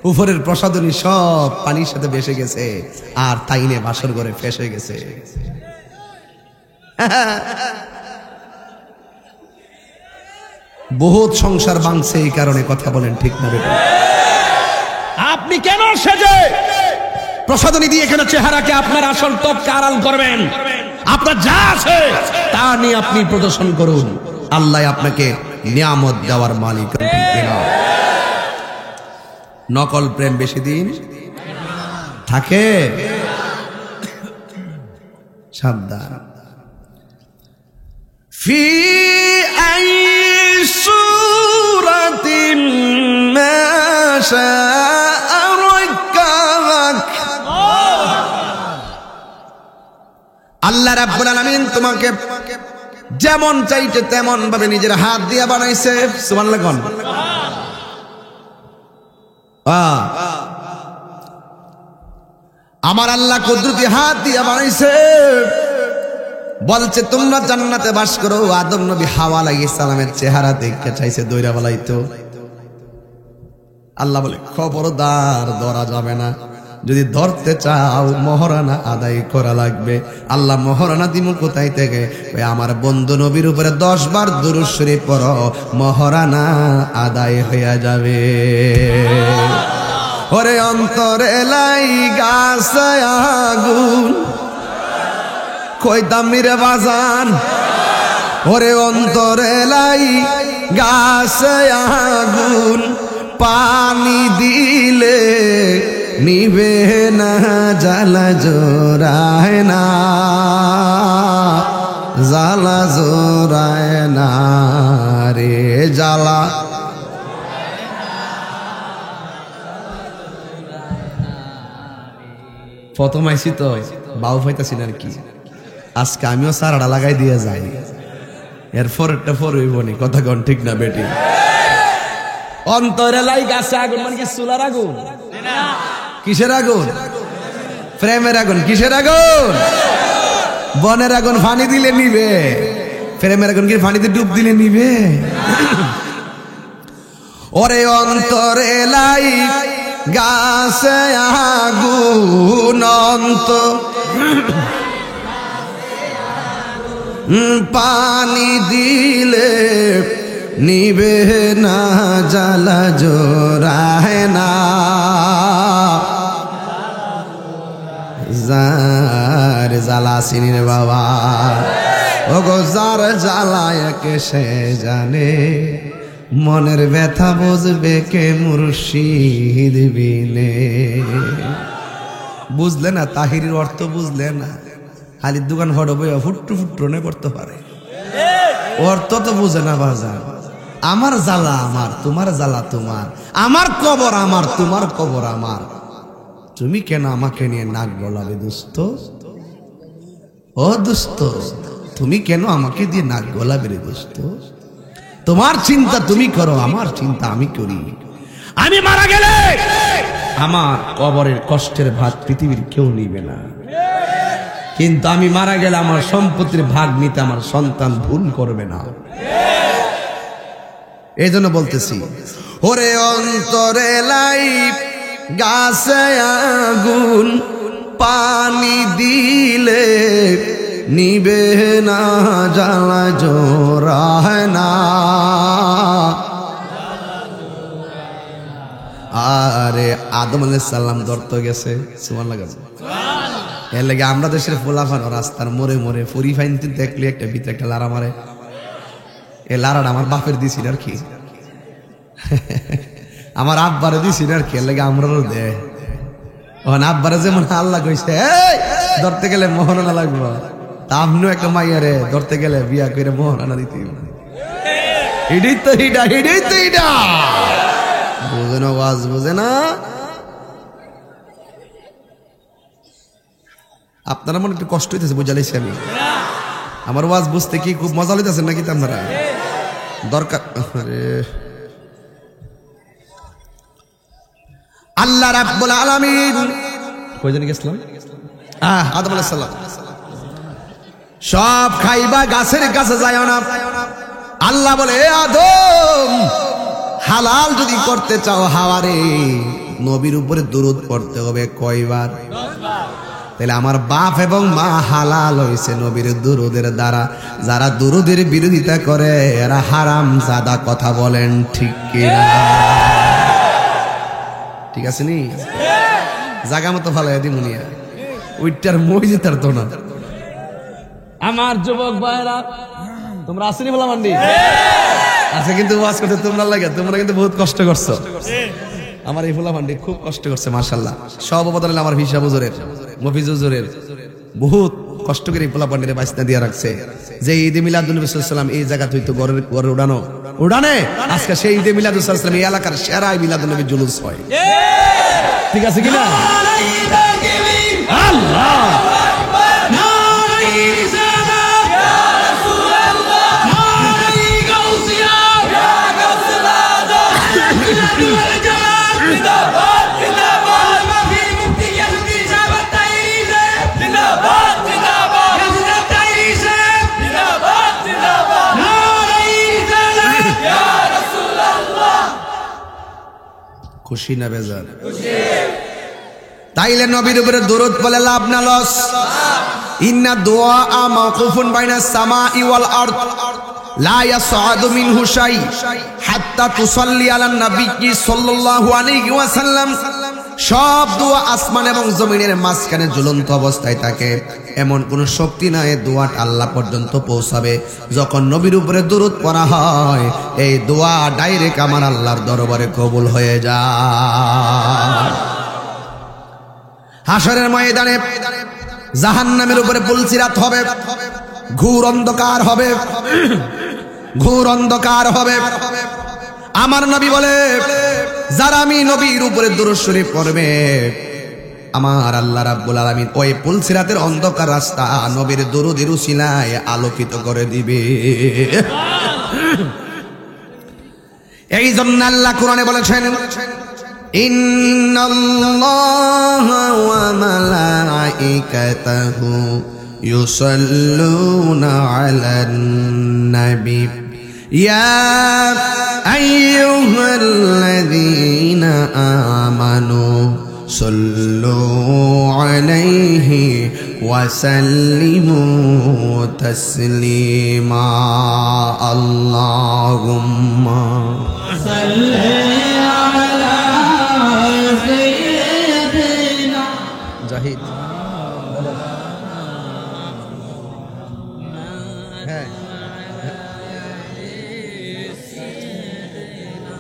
উপরের প্রসাদনী সব পানির সাথে ভেসে গেছে, আর তাইনে বাসর ঘরে ফেসে গেছে। বহুত সংসার ভাঙছে এই কারণে। কথা বলেন ঠিক না বেটা? আপনি কেন সেজে প্রসাধনী দিয়ে কেন চেহারাকে আপনার আসল ত্বককে আড়াল করবেন? আপনার যা আছে তা নিয়ে আপনি প্রদর্শন করুন। আল্লাহ আপনাকে নিয়ামত দেওয়ার মালিক। নকল প্রেম বেশি দিন থাকে, সাবধান। ফি আই সূরাতিন মা শাআ রাক্কাক। আল্লাহ রাব্বুল আলামিন তোমাকে যেমন চাইছে তেমন ভাবে নিজের হাত দিয়ে বানাইছে। সুবহানাল্লাহ কোন আমার আল্লাহ কুদরতি হাত দিয়ে বানাইছে। বলছে তোমরা জান্নাতে বাস করো। আদম নবী হাওয়া আলাইহিস সালামের চেহারা দেখতে চাইছে, দইরা বলাইতো। আল্লাহ বলে খবরদার, ধরা যাবে না। যদি ধরতে চাও মহরানা আদায় করা লাগবে। আল্লাহ মহরানা দিমু কোথায় থেকে? আমার বন্ধু নবীর উপরে 10 বার দুরূদ শরীফ পড়ো, মহরানা আদায় হয়ে যাবে। ওরে অন্তরে লাইগাছে আগুন, কইতাম রে বাজান। ওরে অন্তরে লাইগাছে আগুন, পানি দিলে নিবে না, জ্বালা জোরায় না, জ্বালা জোরায় না রে, জ্বালা। প্রথম আইসি তো বাউ পাইতাছি না আর কি। আজকে আমিও সারাটা লাগাই দিয়ে যাই, এরপর একটা পর হইবনি। কথা কন ঠিক না বেটি? অন্তরে লাইগাছে আগুন মানে কি চুলার আগুন? কিসের আগুন? প্রেমের আগুন। কিসের আগুন? বনের আগুন পানি দিলে নিবে, প্রেমের আগুন কি পানিতে ডুব দিলে নিবে? ওরে অন্তরে লাইগাছে আগুন, পানি দিলে নিবে না, জ্বালা জোরায় না, যার জ্বালা চিনি রে বাবা। ও গো যার জ্বালায় কে সে জানে, মনের ব্যথা বুঝবে কে মুর্শিদ বিনে। বুঝলে না? তাহিরের অর্থ বুঝলে না? খালি দোকান ফটো ফুট্টু ফুট্টনে করতে পারে, অর্থ তো বুঝে না বাজার। আমার জ্বালা আমার, তোমার জ্বালা তোমার, আমার কবর আমার, তোমার কবর আমার। তুমি কেন আমাকে নিয়ে নাক গলাবে দোস্ত? ও দোস্ত, তুমি কেন আমাকে দিয়ে নাক গলাবে রে দোস্ত? তোমার চিন্তা তুমি করো, আমার চিন্তা আমি করি। আমি মারা গেলে আমার কবরের কষ্টের ভাগ পৃথিবীর কেউ নিবে না, কিন্তু আমি মারা গেলে আমার সম্পত্তির ভাগ নিতে আমার সন্তান ভুল করবে না। এই জন্য বলতেছি, ওরে অন্তরে লাইগাছে আগুন, পানি দিলে নিবে না, জ্বালা জোরায় না। আরে আদম আলাইহিস সালাম ধরতে গেছে, সুবহানাল্লাহ। এর লাগে আমরা দেশের ফোলাফান রাস্তার মোড়ে মোড়ে ফরি ফাইনতে দেখলে একটা ভিতরে একটা লারা মারে। এ লারাটা আমার বাপের দিছিল আর কি, আমার আব্বারে দিছিল আর কি। এর লাগে আমরাও দে আব্বারে যেমন আল্লাহ কইছে ধরতে গেলে মোহরানা লাগবো, তা আপনিও একটা মাইয়ারে ধরতে গেলে বিয়া করে মোহরানা দিতে। এটাই তো এটা, এটাই তো এটা। বুঝে না ওয়াজ, বুঝে না। আপনারা মনে একটু কষ্ট হইতেছে, বুঝালাইছি আমি। আমার ওয়াজ বুঝতে কি খুব মজা লইতেছেন নাকি? আপনারা দরকার। আল্লাহ রাব্বুল আলামিন কয়জন গেছিলাম? আদম আলাইহিস সালাম। সব খাইবা, গাছের কাছে যায়ও না। আল্লাহ বলে, এ আদম, হালাল যদি করতে চাও হাওয়ারে নবীর উপরে দুরূদ পড়তে হবে কয়বার? 10 বার। তাহলে আমার বাপ এবং মা হালাল হয়েছে নবীর দুরূদের দ্বারা। যারা দুরূদের বিরোধিতা করে এরা হারাম জাদা। কথা বলেন ঠিক কিনা? ঠিক আছে নি? জাগা মতো ফালাই দি মুনিয়া ওইটার মই যেতার তো না। আমার যুবক ভাইরা তোমরা আসেনি বলা মান্ডি আচ্ছা, কিন্তু ওয়াজ করতে তোমরা লাগে, তোমরা কিন্তু বহুত কষ্ট করছো। আমার এই ফুলা মান্ডি খুব কষ্ট করছে মাশাআল্লাহ। সব অবদান আমার ভিসা হুজুরের, মফিজ হুজুরের, বহুত কষ্ট করে এই ফুলা পান্ডিরে বাইসনা দিয়ে রাখছে। যে ঈদে মিলাদুন নবী সাল্লাল্লাহু আলাইহি ওয়াসাল্লাম এই জায়গা হইতো ঘরে উড়ানে আজকে সেই ঈদে মিলাদুন সাল্লাল্লাহু আলাইহি ওয়াসাল্লাম এই এলাকার সেরা মিলাদুন নবী জুলুস হয়। ঠিক আছে কিনা? আল্লাহ খুশি না বেজার? তাইলে নবীর উপরে দরুদ বলে লাভ না লস? ইন্না দুআ মাওকুফুন বাইনা সামাই ওয়াল আরদ লা ইয়াসআদু মিনহু শাই হাত্তা তুসাল্লি আলান নবী সাল্লাল্লাহু আলাইহি ওয়াসাল্লাম। সব দোয়া আসমান এবং জমিনের মাঝখানে ঝুলন্ত অবস্থায় থাকে, এমন কোন শক্তি নাই দোয়াটা আল্লাহ পর্যন্ত পৌঁছাবে। যখন নবীর উপরে দরুদ পড়া হয় এই দোয়া ডাইরেক্ট আমার আল্লাহর দরবারে কবুল হয়ে যায়। হাশরের ময়দানে জাহান্নামের উপরে পুলসিরাত হবে, ঘোর অন্ধকার হবে, ঘোর অন্ধকার হবে। আমার নবী বলে যারা আমি নবীর উপরে দুরূদ শরীফ পড়বে আমার আল্লাহ রাব্বুল আলামিন ওই পুলসিরাতের অন্ধকার রাস্তা নবীর দরুদের উসিলায় আলোকিত করে দিবে। এই জন্য আল্লাহ কোরআনে বলেছেন ইন্নাল্লাহা ওয়া মালাইকাতাহু ইউসাল্লুনা আলান নবী ইয়া আইয়ুহাল্লাযীনা আমানু সাল্লু আলাইহি ওয়া সাল্লিমু তাসলিমা। আল্লাহুম্মা সাল্লি আলা সাইয়্যিদিনা জাহিদ। হ্যাঁ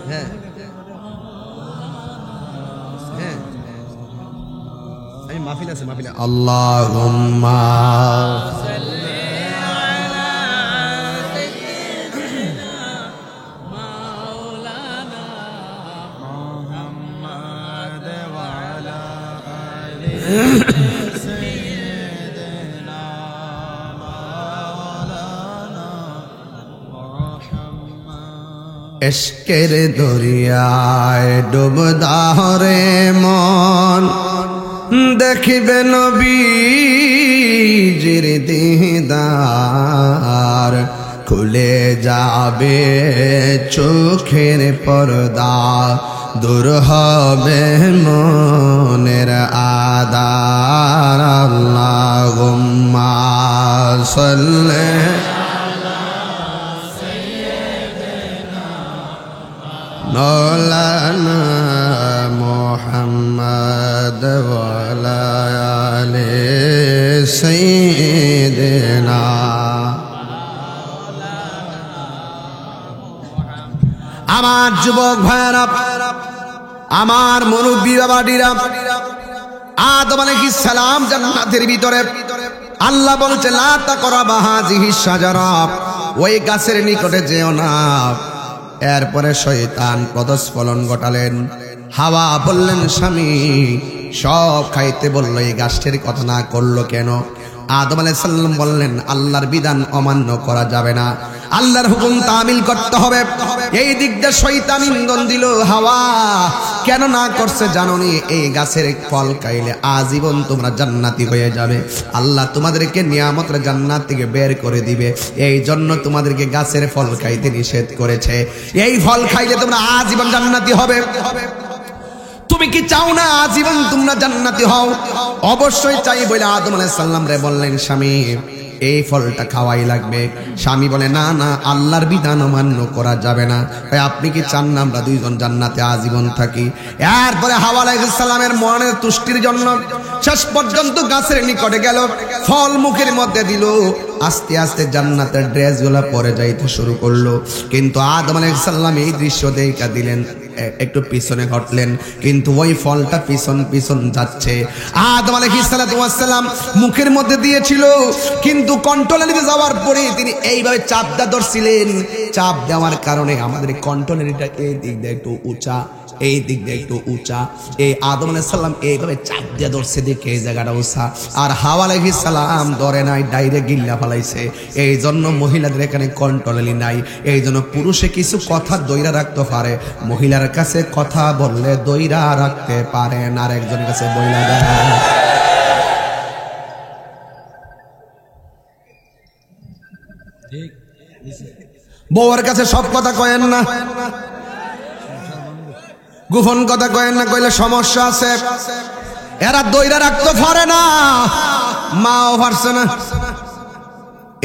হ্যাঁ হ্যাঁ মাহফিল আছে, মাহফিল। আল্লাহুম্মা সাল্লি আলা সাইয়্যিদিনা মাওলানা মুহাম্মদ ওয়া আলা আলি সাইয়্যিদিনা মাওলানা মুহাম্মদ। ইশকের দরিয়ায় ডুব দারে মন দেখিবে নবীজির দিদার, খুলে যাবে চোখের পর্দা, দূর হবে মনের আদার। আল্লাহুম্মা সাল্লি মৌলানা মুহাম্মদ ওয়া আলা আলি সাইয়্যিদিনা। আমার যুবক ভাইরা, আমার মুরব্বী বাবাডিরা, আদম আলাইহিস সালাম জান্নাতের ভিতরে আল্লাহ বলছে লা তাকরাবা হাযিহিস শাজারা, ওই গাছের নিকটে যেও না। এরপরে শয়তান পদস্খলন ঘটালেন। হাওয়া বললেন স্বামী সব খাইতে বললো, এই গাছটির কথা না করলো কেন? আদম আলাইহিস সালাম বললেন আল্লাহর বিধান অমান্য করা যাবে না, আল্লাহর হুকুম তামিল করতে হবে। এই দিক দিয়ে শয়তান ইন্ধন দিল, হাওয়া কেন না করছে জানোনি? এই গাছের ফল খাইলে আজীবন তোমরা জান্নাতি হয়ে যাবে, আল্লাহ তোমাদেরকে নিয়ামতের জান্নাত থেকে বের করে দিবে, এই জন্য তোমাদেরকে গাছের ফল খাইতে নিষেধ করেছে। এই ফল খাইলে তোমরা আজীবন জান্নাতি হবে। তুমি কি চাও না আজীবন তোমরা জান্নাতি হও? অবশ্যই চাই বলে আদম আলাইহিস সালাম রে বললেন স্বামী এই ফলটা খাওয়াই লাগবে। স্বামী বলে না না, আল্লাহর বিধান অমান্য করা যাবে না। ভাই আপনি কি চান না আমরা দুইজন জান্নাতে আজীবন থাকি? এরপরে হাওয়া আলাইহিস সালামের মনের তুষ্টির জন্য শেষ পর্যন্ত গাছের নিকটে গেল, ফল মুখের মধ্যে দিল, আস্তে আস্তে জান্নাতের ড্রেসগুলো পরে যাইতে শুরু করলো। কিন্তু আদম আলাইহিস সালাম এই দৃশ্য দেখা দিলেন, একটু পিছনে ঘটলেন, কিন্তু ওই ফলটা পিছন পিছন যাচ্ছে। আদম আলাইহিস সালাম মুখের মধ্যে দিয়েছিল, কিন্তু কন্ট্রোলারিতে যাওয়ার পরে তিনি এইভাবে চাপটা ধরছিলেন। চাপ দেওয়ার কারণে আমাদের কন্ট্রোলারিটা এই দিক দিয়ে একটু উঁচা, এই দিক দিয়ে একটু উঁচা। এই আদম আলাইহিস সালাম এইভাবে চাপ দিয়ে ধরছে দেখে এই জায়গাটা উঁচা, আর হাওয়া আলাইহিস সালাম ধরে নাই, ডাইরেক্ট গিল্লা ফেলাইছে। এই জন্য মহিলাদের এখানে কন্ট্রোলারি নাই। এই জন্য পুরুষে কিছু কথা দইরা রাখতে পারে, মহিলার কাছে কথা বললে দইরা রাখতে পারে না, আর একজনের কাছে বইলা দেয়। বউয়ের কাছে সব কথা কয়েন না, গোপন কথা কয়েন না, কইলে সমস্যা আছে। এরা দইরা রাখতে পারে না, মাও পারছে না,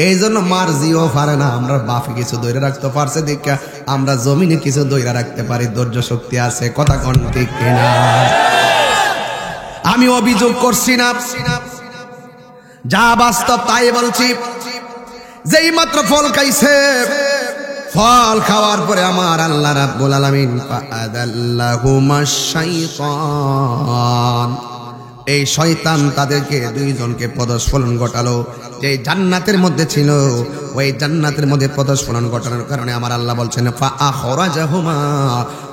এই জন্য মার জিও পারে না। আমরা বাপে কিছু দইরা রাখতে পারছে দেখা আমরা জমিনে কিছু দইরা রাখতে পারি, ধৈর্য শক্তি আছে। কথা কোন ঠিক কিনা? আমি অভিযোগ করছি না, যা বাস্তব তাই বলছি। যেই মাত্র ফল খাইছে, ফল খাওয়ার পরে আমার আল্লাহ রাব্বুল আলামিন ফাআদাল্লাহুমাশ শাইতান, এই শয়তান তাদেরকে দুইজনকে পদস্খলন ঘটালো। যে জান্নাতের মধ্যে ছিল, ওই জান্নাতের মধ্যে পদস্খলন ঘটানোর কারণে আমার আল্লাহ বলছেন ফাআখরাজাহুমা,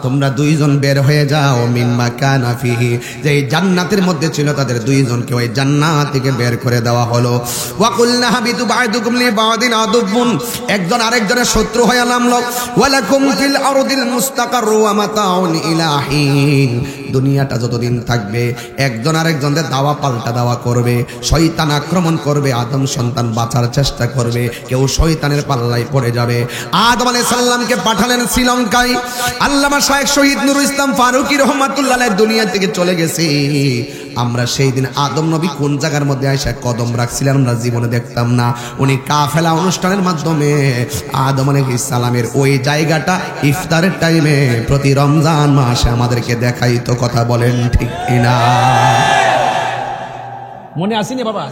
তোমরা দুইজন বের হয়ে যাও মিম্মা কানা ফিহি, যে জান্নাতের মধ্যে ছিল তাদের দুইজনকে ওই জান্নাত থেকে বের করে দেওয়া হলো। ওয়া কুলনা হাবিতু বা'দুকুম লি বা'দিন আদুবুন, একজন আরেকজনের শত্রু হয়ে নামলো। ওয়ালাকুম ফিল আরদিল মুস্তাকাররু ওয়া মাতাউন ইলা হিন, দুনিয়াটা যতদিন থাকবে একজন আরেকজনের দাওয়া পাল্টা দাওয়া করবে, শয়তান আক্রমণ করবে, আদম সন্তান বাঁচার চেষ্টা করবে, কেউ শয়তানের পাল্লায় পড়ে যাবে। আদম আলাইহিস সালামকে পাঠালেন শ্রীলঙ্কায়। আল্লামা শায়েখ শহীদ নুরুল ইসলাম ফারুকী রহমাতুল্লাহ আলাইহি দুনিয়া থেকে চলে গেছে। আমরা সেই দিন আদম নবী কোন জায়গার মধ্যে আয়েশা কদম রাখছিলেন আমরা জীবনে দেখতাম না। উনি কাফেলা অনুষ্ঠানের মাধ্যমে আদম আলাইহিস সালামের ওই জায়গাটা ইফতারের টাইমে প্রতি রমজান মাসে আমাদেরকে দেখাইতো। কথা বলেন ঠিক কিনা? মনে আসেনি বাবা?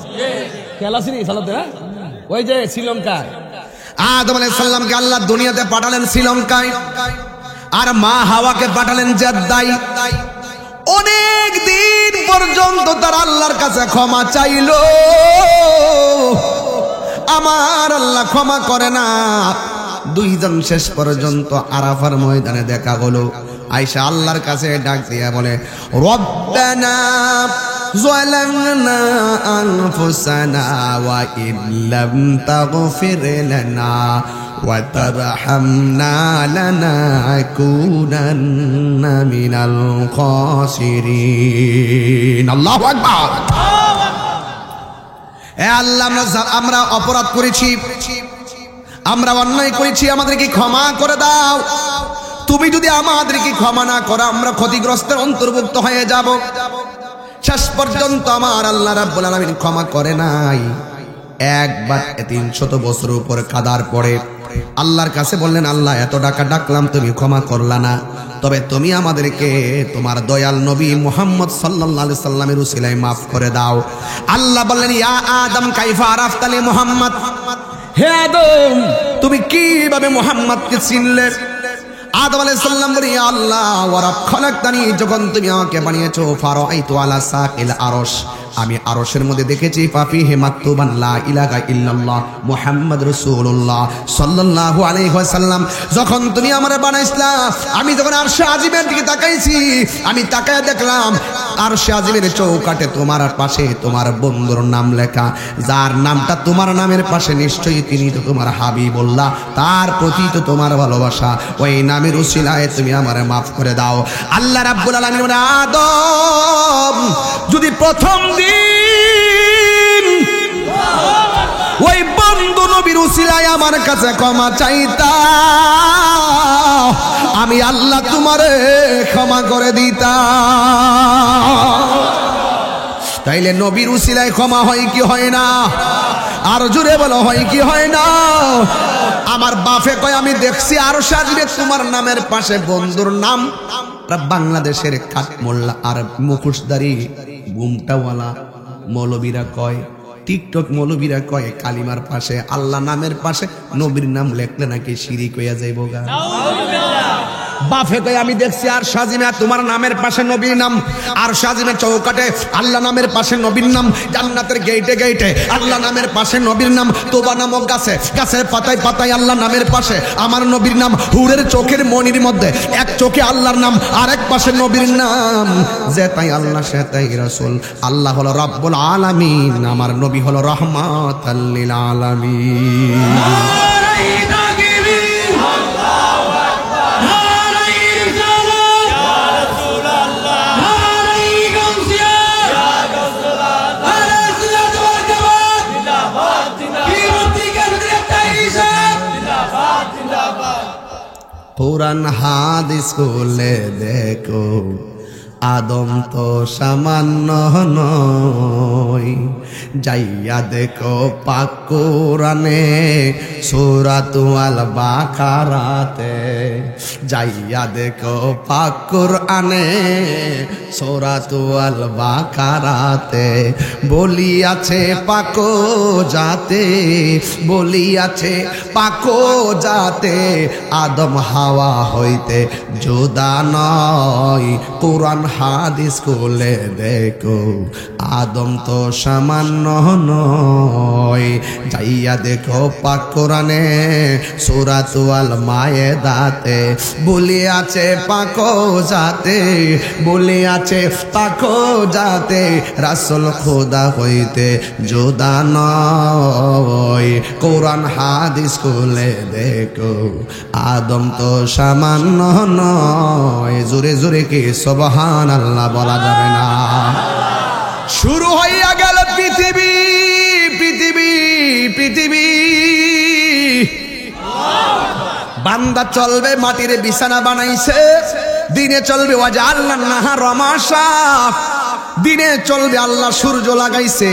খেয়াল আসেনি সালাতে? ওই যে শ্রীলঙ্কায় আদম আলাইহিস সালামকে আল্লাহ দুনিয়াতে পাঠালেন শ্রীলঙ্কায়, আর মা হাওয়াকে পাঠালেন জেদ্দায়। অনেক দিন পর্যন্ত তার আল্লাহর কাছে ক্ষমা চাইলো, আমার আল্লাহ ক্ষমা করে না। দুইজন শেষ পর্যন্ত আরাফার ময়দানে দেখা হলো। আয়েশা আল্লাহর কাছে ডাক দিয়া বলে, রব্বানা যালামনা আনফুসানা ওয়া ইল্লাম তাগফির লানা ওয়া তারহামনা লানাকুনান্না মিনাল খাসিরিন। আল্লাহু আকবার। এ আল্লাহ, আমরা অপরাধ করেছি, আমরা অন্যায় করেছি, আমাদেরকে ক্ষমা করে দাও। তুমি যদি আমাদেরকে ক্ষমা না করো আমরা ক্ষতিগ্রস্তের অন্তর্ভুক্ত হয়ে যাব। শেষ পর্যন্ত আমার আল্লাহ রাব্বুল আলামিন ক্ষমা করে নাই। একবার 300 বছর উপর কাদার পরে আল্লাহর কাছে বললেন, আল্লাহ এত টাকা ডাকলাম তুমি ক্ষমা করলা না, তবে তুমি আমাদেরকে তোমার দয়াল নবী মুহাম্মদ সাল্লাল্লাহু আলাইহি সাল্লামের উসিলায় মাফ করে দাও। আল্লাহ বললেন, ইয়া আদম কাইফা আরাফতালি মুহাম্মদ, হে আদম তুমি কিভাবে মুহাম্মদকে চিনলে? আদম আলাইহিস সালাম বলে, ইয়া আল্লাহ ওয়া রাব খালাকতানি, যখন তুমি আমাকে বানিয়েছো ফারাআইতু আলা সাকিল আরশ, আমি আরশের মধ্যে দেখেছি ফাফিহি মাকতুবান লা ইলাহা ইল্লাল্লাহ মুহাম্মদ রাসূলুল্লাহ সাল্লাল্লাহু আলাইহি ওয়াসাল্লাম। যখন তুমি আমারে বানাইছলা, আমি যখন আরশে আজিমের দিকে তাকাইছি, আমি তাকায় দেখলাম আরশে আজিমের চৌকাঠে তোমার পাশে তোমার বন্ধুর নাম লেখা, যার নামটা তোমার নামের পাশে, নিশ্চয়ই তিনি তো তোমার হাবিবুল্লাহ, তার প্রতি তো তোমার ভালোবাসা, ওই নামের উসিলায় তুমি আমারে মাফ করে দাও। আল্লাহ রাব্বুল আলামিন বলে, আদম যদি প্রথম দিন ওই বন্ধু নবীর উসিলায় আমার কাছে ক্ষমা চাইতা, আমি আল্লাহ তোমারে ক্ষমা করে দিতাম। তাইলে নবীর উসিলায় ক্ষমা হয় কি হয় না? আর জোরে বলো হয় কি হয় না? আমার বাপে কয় আমি দেখছি আরো সাজিবে তোমার নামের পাশে বন্ধুর নাম বাংলাদেশের খাট মোল্লা আর মুখোশধারী ঘুমটাওয়ালা মৌলবীরা কয়, টিকটক মৌলবীরা কয় কালিমার পাশে আল্লাহ নামের পাশে নবীর নাম লেখলে নাকি শিরিক হইয়া যাইব গা। বাফে কয় আমি দেখছি আর সাজিমা তোমার নামের পাশে নবীর নাম, আর সাজিমা চৌকাটে আল্লাহ নামের পাশে নবীর নাম, জান্নাতের গেইটে গেইটে আল্লাহ নামের পাশে নবীর নাম, তোবা নামক গাছে গাছের পাতায় পাতায় আল্লাহ নামের পাশে আমার নবীর নাম, হুরের চোখের মনির মধ্যে এক চোখে আল্লাহর নাম আর এক পাশে নবীর নাম, যে তাই আল্লাহ সে তাই রাসূল। আল্লাহ হলো রাব্বুল আলামিন, আমার নবী হলো রাহমাতাল লিল আলামিন। পুরান হাদিস খুলে দেখো আদম তো সামান্য নয়, যাইয়া দেখো পাক কোরআনে সূরাতুল বাকারাতে, যাইয়া দেখো পাক কোরআনে সূরাতুল বাকারাতে বলিয়াছে পাকো যাতে, বলিয়াছে পাকো যাতে আদম হাওয়া হইতে জুদা নয়। কোরআন হাদিস খুলে দেখো আদম তো সামান্য নয়, যাইয়া দেখো পাক কোরআনে সূরাতুল মায়েদাতে বলিয়াছে পাকো যাতে, বলিয়াছে পাকো যাতে রাসূল খোদা হইতে জুদা নয়। কোরআন হাদিস খুলে দেখো আদম তো সামান্য নয়। জোরে জোরে কি সুবহানাল্লাহ বলা যাবে না? শুরু হইয়া গেল পৃথিবী পৃথিবী পৃথিবী, বান্দা চলবে মাটির বিছানা বানাইছে, দিনে চলবে ওয়াজআলনান নাহারা মাশা, দিনে চলবে আল্লাহ সূর্য লাগাইছে,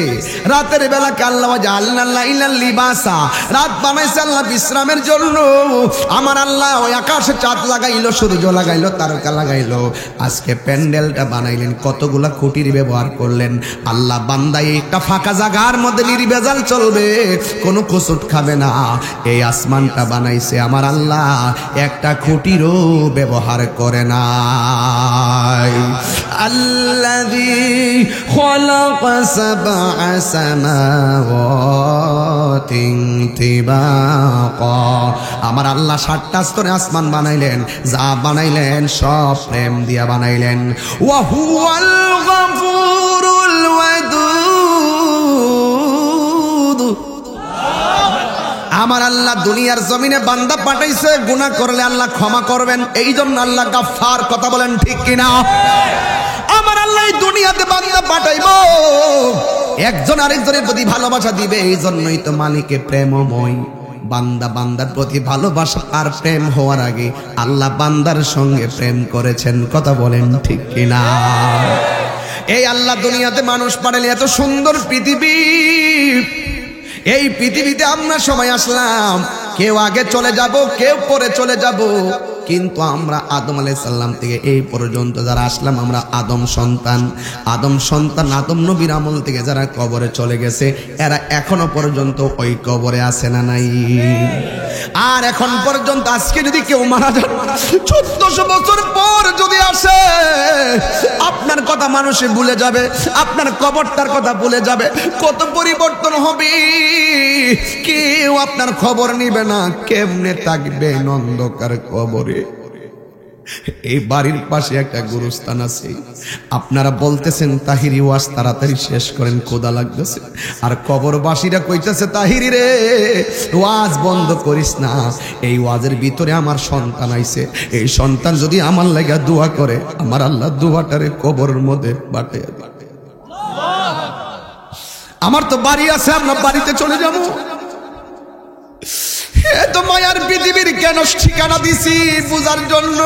রাতের বেলাকে আল্লাহ ওয়াজআলনাল লাইলা লিবাসা, রাত বানাইছে আল্লাহ বিশ্রামের জন্য। আমার আল্লাহ ওই আকাশে চাঁদ লাগাইলো, সূর্য লাগাইলো, তারকা লাগাইলো। আজকে প্যান্ডেলটা বানাইলেন, কতগুলা খুঁটির ব্যবহার করলেন। আল্লাহ বান্দাই একটা ফাঁকা জায়গার মধ্যে নির্ভেজাল চলবে, কোনো কুসুট খাবে না। এই আসমানটা বানাইছে আমার আল্লাহ, একটা খুঁটিরও ব্যবহার করে নাই। আল্লাযী خلق سبع سماوات طباقا, আমার আল্লাহ 7টা স্তরে আসমান বানাইলেন, যা বানাইলেন সব প্রেম দিয়া বানাইলেন। ওয়া হুয়াল গফুরুল ওয়াদুদ, আমার আল্লাহ দুনিয়ার জমিনে বান্দা পাঠাইছে, গুনাহ করলে আল্লাহ ক্ষমা করবেন, এই জন্য আল্লাহ গাফফার। কথা বলেন ঠিক কিনা? আমার আল্লাহ দুনিয়াতে বান্দা পাঠাইবো, একজন আরেকজনের প্রতি ভালোবাসা দিবে, এই জন্যই তো মালিকে প্রেমময়। বান্দা বান্দার প্রতি ভালোবাসা আর প্রেম হওয়ার আগে আল্লাহ বান্দার সঙ্গে প্রেম করেছেন। কথা বলেন ঠিক কিনা? এই আল্লাহ দুনিয়াতে মানুষ পাঠাইলে, এত সুন্দর পৃথিবী, এই পৃথিবীতে আমরা সবাই আসলাম, কেউ আগে চলে যাব, কেউ পরে চলে যাব, কিন্তু আমরা আদম আলাইহিস সালাম থেকে এই পর্যন্ত যারা আসলাম, আমরা আদম সন্তান। আদম সন্তান আদম নবীর আমল থেকে যারা কবরে চলে গেছে, এরা এখনো পর্যন্ত ওই কবরে আছে না নাই? আর এখন পর্যন্ত আজকে যদি কেউ মারা যায়, 1400 বছর পর যদি আসে, আপনার কথা মানুষে ভুলে যাবে, আপনার কবরটার কথা ভুলে যাবে, কত পরিবর্তন হবে। কেউ আপনার খবর নিবে না, কেমনে থাকবে অন্ধকার কবরে। এই বাড়ির পাশে একটা গুরুস্থান আছে, আপনারা বলতেছেন তাহিরি ওয়াজ তাড়াতাড়ি শেষ করেন, খোদা লাগতেছে। আর কবরবাসীরা কইতেছে তাহিরি রে ওয়াজ বন্ধ করিস না, এই ওয়াজের ভিতরে আমার সন্তান আইছে, এই সন্তান যদি আমার লাগা দোয়া করে, আমার আল্লাহ দোয়াটারে কবরের মধ্যে পাঠিয়ে দেয়। আমার তো বাড়ি আছে, আমরা বাড়িতে চলে যাবো। এত মায়ার পৃথিবীর কেন ঠিকানা দিছি বুঝার জন্য।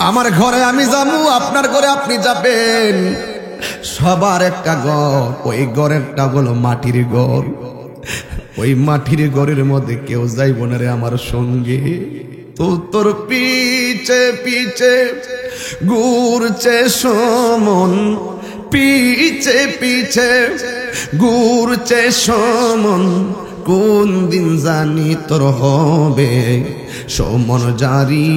আমার ঘরে আমি যাবো, আপনার ঘরে আপনি যাবেন, সবার একটা ঘর, ওই ঘরেরটা হলো মাটির ঘর। ওই মাটির ঘরের মধ্যে কেউ যাইব না রে আমার সঙ্গে। তো তোর পিছে পিছে ঘুরছে সমন, পিছে পিছে ঘুরছে সমন, কোন দিন জানি তোর হবে সমন জারি।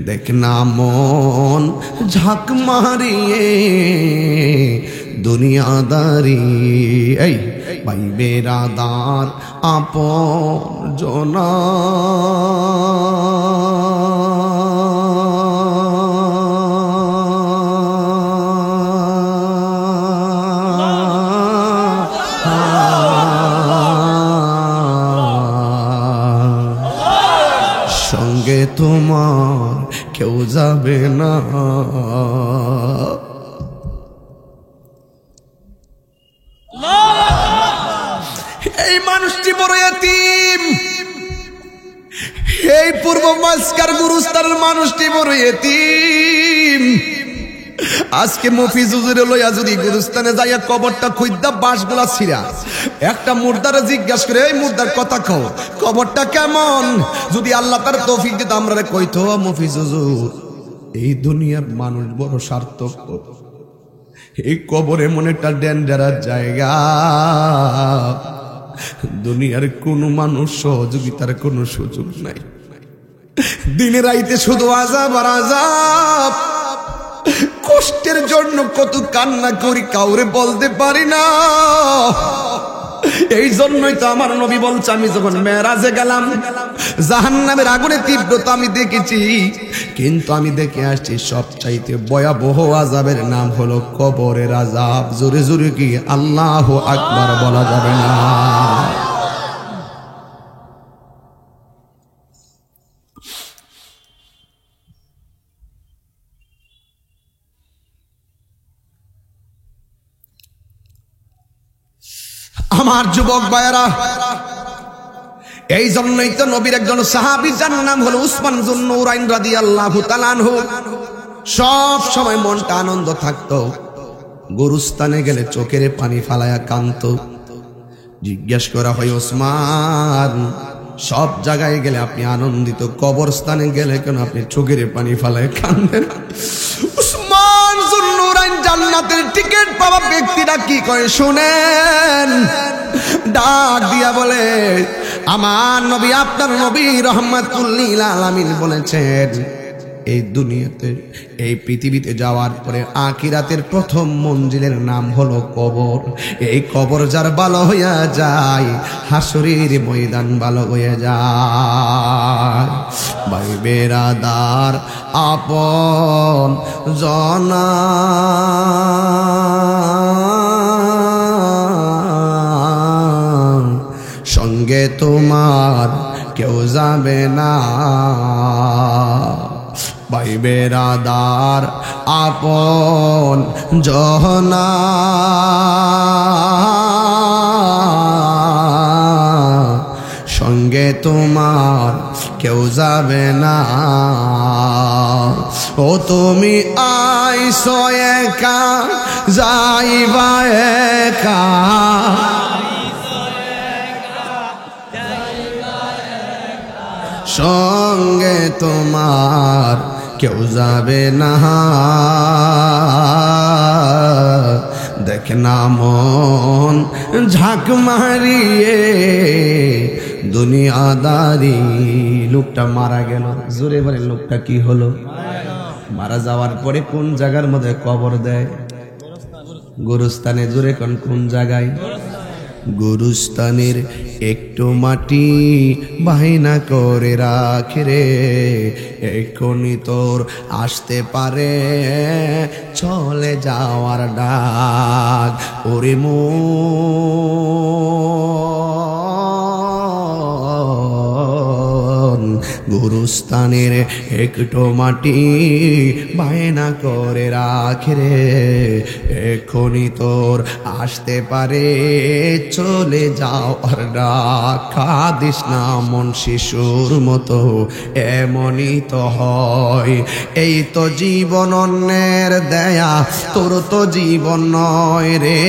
দেখ না মন ঝাঁক মারিয়ে দুনিয়াদারি। এই ভাই বেরাদার আপন জনা, সঙ্গে তোমার কেউ যাবে না। এই মানুষটি বড় এতিম, এই পূর্ব মাস্কার গুরুস্থানের মানুষটি বড় এতিম। আজকে মফিজ হুজুরে লইয়া যদি গুরুস্থানে যাইয়া কবরটা খুঁজদা বাঁশগুলা ছিঁড়া একটা মুর্দারে জিজ্ঞাসা করে, এই মুর্দার কথা কও, কবরটা কেমন? যদি আল্লাহ তার তৌফিক দিত আমরা কইতো, মফিজ হুজুর এই দুনিয়ার মানুষ বড় স্বার্থপর, এই কবর এমন একটা ডেঞ্জারাস জায়গা, দুনিয়ার কোনো মানুষ সহযোগিতার কোনো সুযোগ নাই। দিনে রাইতে শুধু আযাব আর আযাব, কষ্টের জন্য কত কান্না করি কাউরে বলতে পারি না। এই জন্যই তো আমার নবী বলছে, আমি যখন মেরাজে গেলাম জাহান্নামের আগুনের তীব্রতা আমি দেখেছি, কিন্তু আমি দেখে আসছি সবচাইতে ভয়াবহ আযাবের নাম হলো কবরের আযাব। জোরে জোরে কি আল্লাহু আকবার বলা যাবে না? আমার যুবক ভাইয়েরা, এই জন্যই তো নবীর একজন সাহাবী যার নাম হলো উসমান যুন নূরাইন রাদিয়াল্লাহু তাআলা আনহু, সব সময় মনটা আনন্দ থাকতো। গুরুস্থানে গেলে চোখের পানি ফালায়া কাঁদতো। জিজ্ঞেস করা হয়, ওসমান সব জায়গায় গেলে আপনি আনন্দিত, কবরস্থানে গেলে কেন আপনি চোখের পানি ফালায় কাঁদেন? উসমান যুন নূরাইন জান্নাতের টিকিট পাওয়া ব্যক্তিরা কি কয় শুনেন। ডাক দিয়া বলে, আমার নবী, আপনার নবী রাহমাতুল লিল আলামিন বলেছেন, এই দুনিয়াতে, এই পৃথিবীতে যাওয়ার পরে আখিরাতের প্রথম মঞ্জিলের নাম হলো কবর। এই কবর যার ভালো হইয়া যায়, হাসরের ময়দান ভালো হইয়া যায়। ভাই বেরাদার আপন জনা, সঙ্গে তোমার কেউ যাবে না। ভাই বেরাদার আপন জনা, সঙ্গে তোমার কেউ যাবে না। ও তুমি আইছো একা, যাইবা একা, সঙ্গে তোমার কেউ যাবে না। দেখ না মন ঝাঁক মারিয়ে দুনিয়াদারি। লোকটা মারা গেল, জোরে বলে লোকটা কি হলো? মারা যাওয়ার পরে কোন জায়গার মধ্যে কবর দেয়? গুরুস্থানে। জোরে কোন জায়গায়? গুরুস্থানের একটু মাটি বাহিনা করে রাখে রে, এখনই তোর আসতে পারে চলে যাওয়ার ডাক। ওরে মন গুরুস্থানের একটু মাটি বায়না করে রাখে রে, এখনই তোর আসতে পারে চলে যাওয়ার ডাক। কাঁদিস না মন শিশুর মতো, এমনই তো হয়। এই তো জীবন অন্যের দেয়া, তোর তো জীবন নয় রে,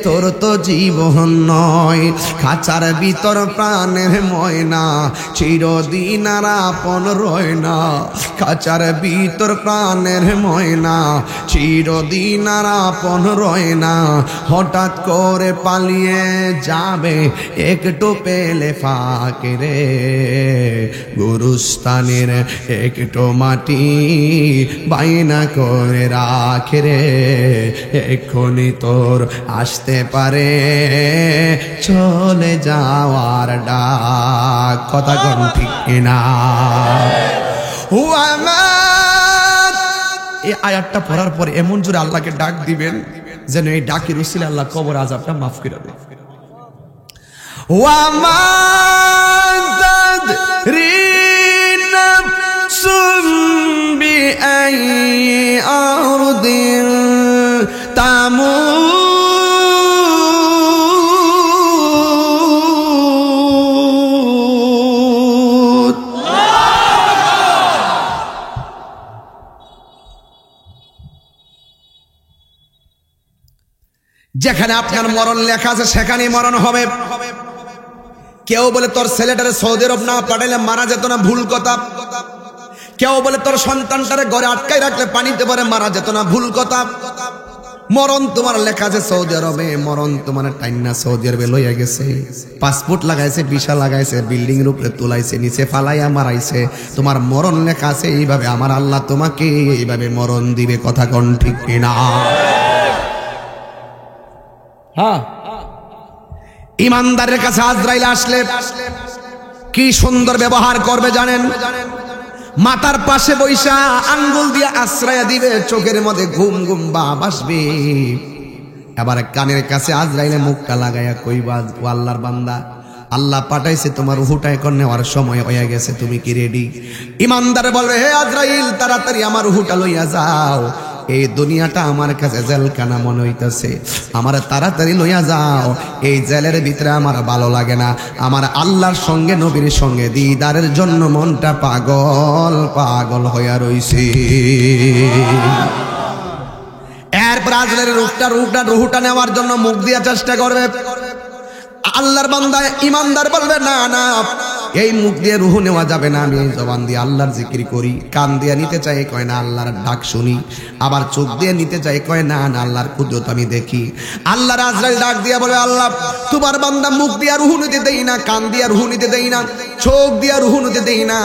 তোর তো জীবন নয়। খাঁচার ভিতর প্রাণের ময়না চিরদিন আর আপন রয় না, খাঁচার ভিতর প্রাণের ময়না চিরদিন আর আপন রয় না। হঠাৎ করে পালিয়ে যাবে একটু পেলে ফাঁকে রে, গুরুস্থানের একটু মাটি বায়না করে রাখে রে, এক্ষুনি তোর আসতে পারে চলে যাওয়ার ডাক। কথা কোন ঠিক না? এই আয়াতটা পড়ার পরে এমন জোরে আল্লাহকে ডাক দিবেন যেন এই ডাকের উসিলে আল্লাহ কবর আযাবটা মাফ করে দেবে। ওয়ামা তাদরিনা সুমবি আই আরদিন তামুত। যেখানে আপনার মরণ লেখা আছে সেখানেই মরণ হবে। কেউ বলে তোর ছেলেটারে সৌদি আরব না পাঠাইলে মারা যেত না, ভুল কথা। কেউ বলে তোর সন্তানটারে ঘরে আটকাই রাখলে পানিতে পরে মারা যেত না, ভুল কথা। মরণ তোমার লেখা আছে সৌদি আরবে, মরণ তোমার টাইনা সৌদি আরবে লইয়া গেছে, পাসপোর্ট লাগাইছে, ভিসা লাগাইছে, বিল্ডিং এর উপরে তুলাইছে, নিচে ফালাইয়া মারাইছে। তোমার মরণ লেখা আছে এইভাবে, আমার আল্লাহ তোমাকে এইভাবে মরণ দিবে। কথা কোন ঠিক কিনা? হ্যাঁ, ইমানদারের কাছে আজরাইল আসলে কি সুন্দর ব্যবহার করবে জানেন? মাথার পাশে বৈশা আঙ্গুল দিয়ে আশ্রয় দিবে, চোখের মধ্যে ঘুম ঘুম ভাব আসবে। এবার কানের কাছে আজরাইলে মুখটা লাগাইয়া কইবা, ও আল্লাহর বান্দা, আল্লাহ পাঠাইছে, তোমার রূহটা এখন নেওয়ার সময় হয়ে গেছে, তুমি কি রেডি? ইমানদার বলবে, হে আজরাইল, তাড়াতাড়ি আমার রূহটা লইয়া যাও, এই দুনিয়াটা আমার কাছে জেলখানা মনে হইতেছে, আমার তাড়াতাড়ি লইয়া যাও। এই জেলের ভিতরে আমার ভালো লাগে না, আমার আল্লাহর সঙ্গে নবীর সঙ্গে দিদারের জন্য মনটা পাগল পাগল হইয়া রইছে। এরপর আজরাইল রূহটা নেওয়ার জন্য মুখ দিয়া চেষ্টা করবে। আল্লাহর বান্দা ইমানদার বলবে, না না, এই মুখ দিয়ে রুহ নেওয়া যাবে না, আমি এই জবান দিয়ে আল্লাহর জিকির করি। কান দিয়ে নিতে চাই, কয় না আল্লাহর ডাক শুনি। আবার চোখ দিয়ে নিতে চাই, কয় না না, আল্লাহর কুদরত আমি দেখি। আল্লাহর আজরাইল ডাক দিয়া বলে, আল্লাহ, তোমার বান্দা মুখ দিয়া রুহ নিতে দেই না, কান দিয়া রুহ নিতে দেই না, চোখ দিয়া রুহ নিতে দেই না,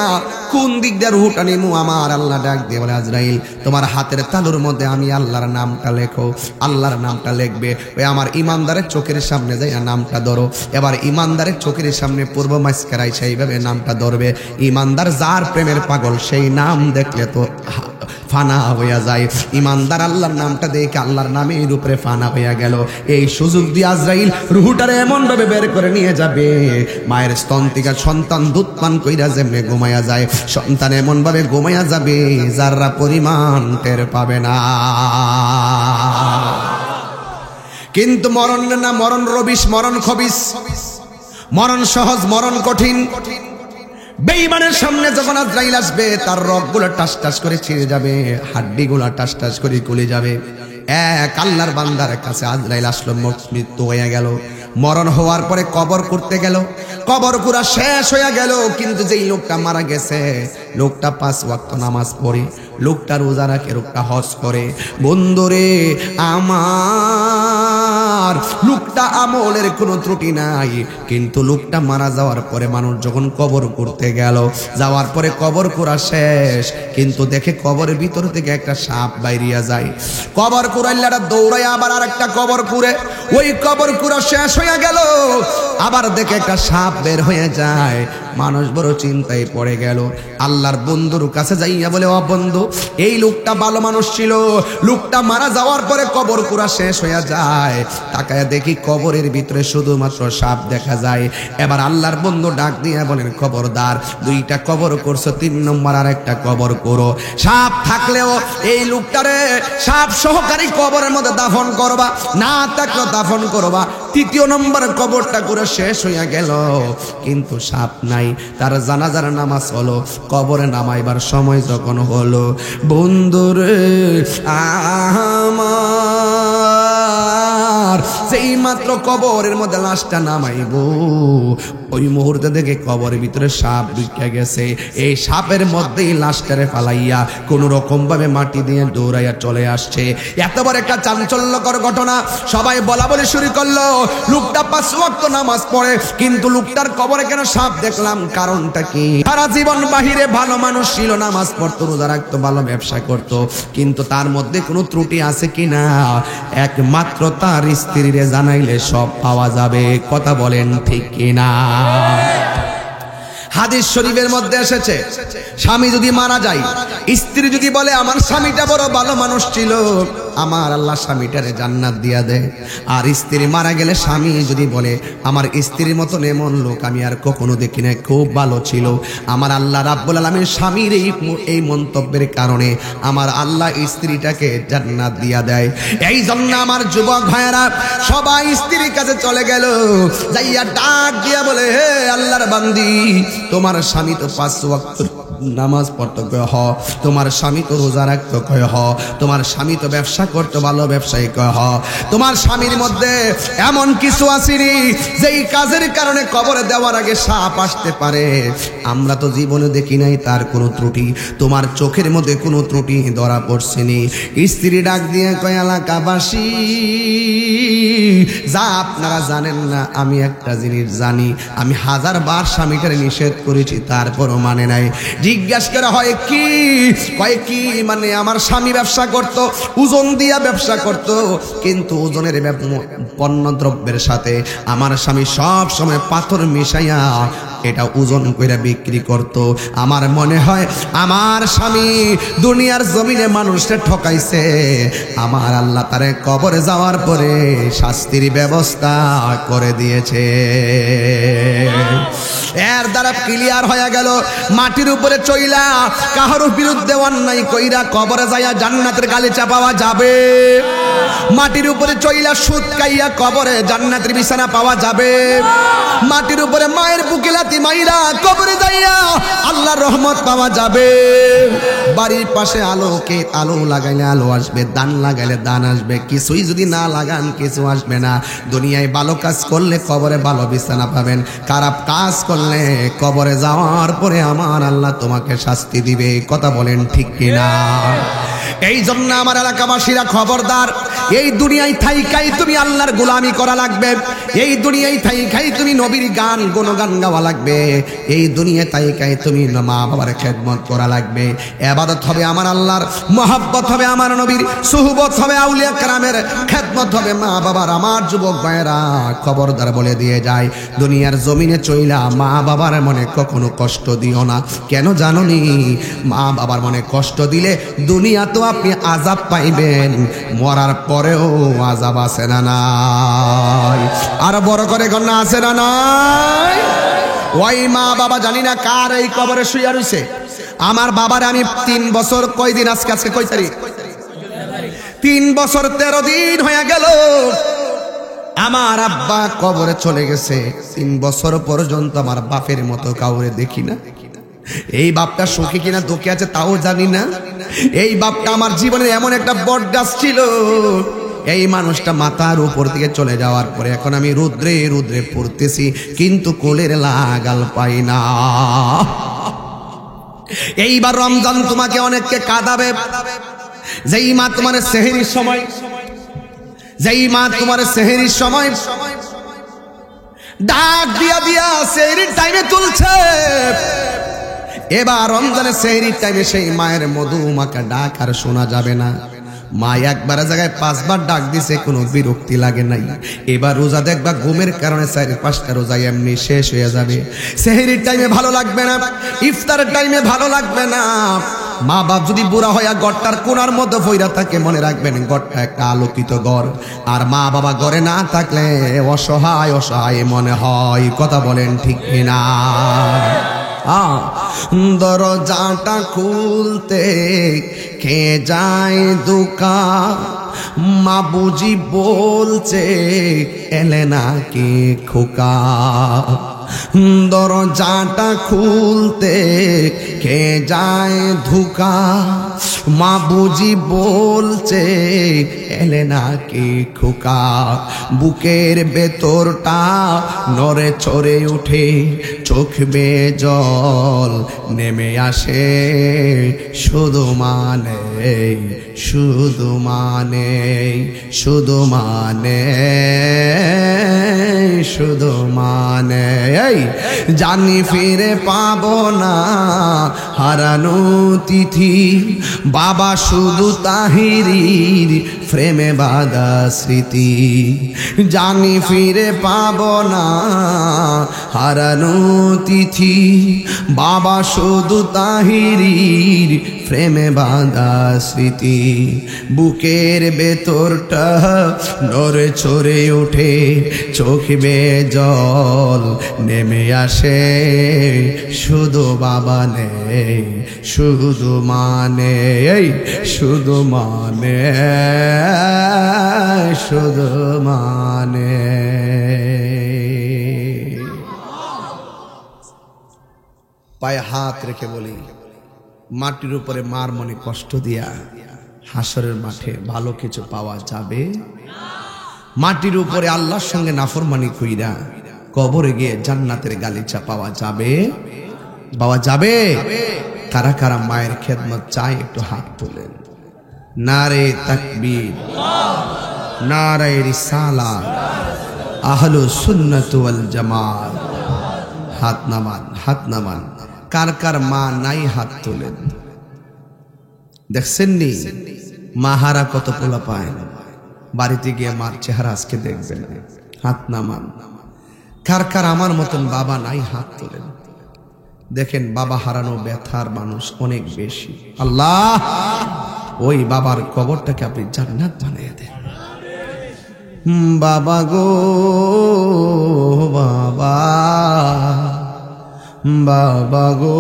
কোন দিক দিয়ে রুহটা নিমু? আমার আল্লাহ ডাক দিয়ে বলে, আজরাইল, তোমার হাতের তালুর মধ্যে আমি আল্লাহর নামটা লেখো। আল্লাহর নামটা লিখবে, ওই আমার ইমানদারের চোখের সামনে যাই নামটা ধরো। এবার ইমানদারের চোখের সামনে পূর্ব মাঝখারাই সেইভাবে নামটা ধরবে। ইমানদার যার প্রেমের পাগল, সেই নাম দেখলে তো ফানা হইয়া যায়। ইমানদার আল্লাহর নামটা দেখে আল্লাহর নামের উপরে ফানা হইয়া গেল। এই সুযোগ দিয়ে আজরাইল রুহটারে এমন ভাবে বের করে নিয়ে যাবে, মায়ের স্তন থেকে সন্তান দুধ পান কইরা যেমনে ঘুমাইয়া যায়, সন্তান এমন ভাবে ঘুমাইয়া যাবে যারা পরিমাণ টের পাবে না। কিন্তু মরণ না, মরণ রবিশ, মরণ খবিস, মরণ সহজ, মরণ কঠিন। বেঈমানের সামনে যখন আজরাইল আসবে, তার রগগুলো টাস টাস করে ছিঁড়ে যাবে, হাড্ডিগুলো টাস টাস করে গলে যাবে। এক আল্লাহর বান্দার কাছে আজরাইল আসলো, মৃত্যু হয়ে গেল। মরণ হওয়ার পরে কবর করতে গেল, কবর পুরা শেষ হয়ে গেল। কিন্তু যেই লোকটা মারা গেছে, লোকটা 5 ওয়াক্ত নামাজ পড়ে, লোকটা রোজা রাখে, লোকটা হজ করে। বন্ধুরে আমার, লোকটা আমলের কোনো ত্রুটি নাই, কিন্তু লোকটা মারা যাওয়ার পরে মানুষ যখন কবর করতে গেল, যাওয়ার পরে কবর করা শেষ, কিন্তু দেখে কবরের ভিতর থেকে একটা সাপ বাইরিয়া যায়। কবর কুরাইল্লাটা দৌড়ায় আবার আর একটা কবর কুরে, ওই কবর কুরা শেষ হয়ে গেল, আবার দেখে একটা সাপ বের হয়ে যায়। মানুষ বড় চিন্তায় পড়ে গেল। আল্লাহর বন্ধুর কাছে যাইয়া বলে, ও বন্ধু, এই লোকটা ভালো মানুষ ছিল, লোকটা মারা যাওয়ার পরে কবর পুরা শেষ হয়ে যায়, তাকায় দেখি কবরের ভিতরে শুধুমাত্র সাপ দেখা যায়। এবার আল্লাহর বন্ধু ডাক দিয়ে বলেন, খবরদার, 2টা কবর করছো, 3 নম্বর আর একটা কবর করো। সাপ থাকলেও এই লোকটারে সাপ সহকারী কবরের মধ্যে দাফন করবা, না থাকলেও দাফন করবা। 3য় নম্বর কবরটা করে শেষ হইয়া গেল, কিন্তু সাপ নাই। তার জানাজার নামাজ হলো, কবরে নামাইবার সময় যখন হলো, বন্ধুরে আমার সেই মাত্র কবরের মধ্যে লাশটা নামাইবো, ওই মুহূর্তে দেখে কবরের ভিতরে সাপ ঢুকে গেছে। এই সাপের মধ্যেই লাশটারে ফালাইয়া কোন রকম ভাবে মাটি দিয়ে দৌড়াইয়া চলে আসছে। এত বড় একটা চাঞ্চল্যকর ঘটনা, সবাই বলা বলে শুরু করলো, লোকটা 5 ওয়াক্ত নামাজ পড়ে, কিন্তু লোকটার কবরে কেন সাপ দেখলাম? কারণটা কি? সারা জীবন বাহিরে ভালো মানুষ ছিল, নামাজ পড়তো, রোজা রাখতো, ভালো ব্যবসা করতো, কিন্তু তার মধ্যে কোনো ত্রুটি আছে কিনা একমাত্র তার স্ত্রীরে জানাইলে সব পাওয়া যাবে। কথা বলেন ঠিক কিনা? হাদিস শরীফের মধ্যে এসেছে, স্বামী যদি মারা যায়, স্ত্রী যদি বলে আমার স্বামীটা বড় ভালো মানুষ ছিল, আমার আল্লাহ স্বামীটারে জান্নাত দিয়া দেয়। আর স্ত্রী মারা গেলে স্বামী যদি বলে আমার স্ত্রীর মতন এমন লোক আমি আর কখনো দেখি না, খুব ভালো ছিল, আমার আল্লাহ রাব্বুল আলামিন স্বামীর এই মন্তব্যের কারণে আমার আল্লাহ স্ত্রীটাকে জান্নাত দিয়া দেয়। এই জন্য আমার যুবক ভাইয়েরা সবাই স্ত্রীর কাছে চলে গেল, যাইয়া ডাক দিয়া বলে, হে আল্লাহর বান্দি, তোমার স্বামী তো 5 ওয়াক্ত নামাজ পড়তো কয় হ, তোমার স্বামী তো রোজা রাখতো কয় হ, তোমার স্বামী তো ব্যবসা করতো, ভালো ব্যবসায়ী কয় হ, তোমার স্বামীর মধ্যে এমন কিছু আসেনি যেই কাজের কারণে কবরে দেওয়ার আগে সাপ আসতে পারে? আমরা তো জীবনে দেখি নাই তার কোনো ত্রুটি, তোমার চোখের মধ্যে কোনো ত্রুটি ধরা পড়ছেনি। স্ত্রী ডাক দিয়ে কয়, এলাকাবাসী, যা আপনারা জানেন না, আমি একটা জিনিস জানি, আমি 1000 বার স্বামীটারে নিষেধ করেছি, তারপরও মানে নাই। জিজ্ঞাসা করা হয় কি? কয় কি মানে? আমার স্বামী ব্যবসা করত, ওজন দিয়া ব্যবসা করত, কিন্তু ওজনের পণ্য দ্রব্যের সাথে আমার স্বামী সব সময় পাথর মিশাইয়া এটা ওজন করে বিক্রি করত। আমার মনে হয় আমার স্বামী দুনিয়ার জমিনে মানুষকে ঠকাইছে, আমার আল্লাহ তারে কবরে যাওয়ার পরে শাস্তির ব্যবস্থা করে দিয়েছে। এর দ্বারা ক্লিয়ার হয়ে গেল, মাটির উপরে চইলা কাহারও বিরুদ্ধে অন্যায় কইরা কবরে যাইয়া জান্নাতের গালিচা পাওয়া যাবে? মাটির উপরে চইলা সুদ খাইয়া কবরে জান্নাতের বিছানা পাওয়া যাবে? মাটির উপরে মায়ের বুকে লাথি মাইরা কবরে যাইয়া আল্লাহর রহমত পাওয়া যাবে? বাড়ির পাশে আলোকে আলো লাগাইলে আলো আসবে, দান লাগাইলে দান আসবে, কিছুই যদি না লাগান কিছু আসবে না। দুনিয়ায় ভালো কাজ করলে কবরে ভালো বিছানা পাবেন, খারাপ কাজ করলে কবরে যাওয়ার পরে আমার আল্লাহ তোমাকে শাস্তি দিবে। কথা বলেন ঠিক কিনা? এই জন্য আমার এলাকাবাসীরা খবরদার, এই দুনিয়ায় থাইকাই তুমি আল্লাহর গোলামি করা লাগবে, এই দুনিয়ায় থাইকাই তুমি নবীর গান গুণগান গাওয়া লাগবে, এই দুনিয়ায় থাইকাই তুমি মা বাবার খেদমত করা লাগবে, ইবাদত হবে আমার আল্লাহর, মহব্বত হবে আমার নবীর, সুহবত হবে আউলিয়া কেরামের, খেদমত হবে মা বাবার। আমার যুবক ভাইয়েরা খবরদার বলে দিয়ে যায়, দুনিয়ার জমিনে চইলা মা বাবার মনে কখনো কষ্ট দিও না। কেন জানোনি? মা বাবার মনে কষ্ট দিলে দুনিয়া তো আপনি আযাব পাইবেন, মরার পরেও আযাব আছে না নাই? আর বড় করে গন্না আছে না নাই? ওই মা বাবা জানি না কার এই কবরে শুইয়া রইছে। আমার বাবার আমি 3 বছর, কয়দিন আজকে কয় তারিখ? 3 বছর 13 দিন হয়ে গেল আমার আব্বা কবরে চলে গেছে। 3 বছর পর্যন্ত আমার বাপের মতো কাউরে দেখি না। এই বাপটা সুখী কিনা দুঃখে আছে তাও জানি না। এই বাপটা আমার জীবনে এমন একটা বট গাছ ছিল, এই মানুষটা মাথার উপর থেকে চলে যাওয়ার পরে এখন আমি রুদ্রে রুদ্রে পড়তেছি, কিন্তু কোলের লাগাল পাই না। এইবার রমজান তোমাকে অনেককে কাঁদাবে, যেই মা তোমার সেহরির সময়, যেই মা তোমার সেহরির সময় ডাক দিয়া দিয়া সেহরির টাইমে তুলছে, এবার রমজানের সেহরির টাইমে সেই মায়ের মধুমাখা ডাক আর শোনা যাবে না। মা একবার জায়গায় 5 বার ডাক দিছে, কোনো বিরক্তি লাগে নাই। এবার রোজা দেখবা ঘুমের কারণে 4-5টা রোজা এমনি শেষ হয়ে যাবে। সেহরির টাইমে ভালো লাগবে না, ইফতারের টাইমে ভালো লাগবে না। মা বাপ যদি বুড়া হইয়া গড়টার কোনার মধ্যে ফইরা থাকে, মনে রাখবেন গড়টা একটা আলোকিত ঘর। আর মা বাবা ঘরে না থাকলে অসহায় অসহায় মনে হয়। কথা বলেন ঠিক কিনা? দরজাটা খুলতে কে যায় দুকা, মা বুঝি বলছে এলে নাকি খোকা। দরজাটা খুলতে কে যায় ধোকা, মা বুঝি বলছে এলে নাকি খোকা। বুকের ভেতরটা নড়ে চড়ে উঠে, চোখ বেয়ে জল নেমে আসে। শুধু মানে শুধু মানে শুধু মানে শুধু মানে জানি ফিরে পাবো না হারানো তিথি। বাবা শুধু তাহিরির ফ্রেমে বাঁধা স্মৃতি। জানি ফিরে পাবো না হারানো তিথি। বাবা শুধু তাহিরির ফ্রেমে বাঁধা স্মৃতি। বুকের ভেতরটা নড়ে চড়ে ওঠে, চোখ বেয়ে জল নেমে আসে। শুধু বাবা নেই, শুধু মানে শুধু মানে শুধু মানে। পায়ে হাত রেখে বলি, মাটির উপরে মার মনে কষ্ট দিয়া হাসরের মাঠে ভালো কিছু পাওয়া যাবে? মাটির উপরে আল্লাহর সঙ্গে নাফরমানি কইরা কবরে গিয়ে জান্নাতের গালিচা পাওয়া যাবে? পাওয়া যাবে? কারা কারা মায়ের খেদমত চায় একটু হাত তোলেন। নারে তাকবীর, নারে রিসালাত, আহলুস সুন্নাত ওয়াল জামাত। হাত নামান, হাত নামান। কার কার মা নাই হাত তোলেন। দেখছেন নি মাহারা কত পোলা পায়, বাড়িতে গিয়ে মার চেহারা আজকে দেখবেন। হাত নামান। কার কার আমার মতন বাবা নাই হাত তোলেন। দেখেন বাবা হারানো ব্যথার মানুষ অনেক বেশি। আল্লাহ ওই বাবার কবরটাকে আপনি জান্নাত বানিয়ে দেন। বাবা গো বাবা, বাবা গো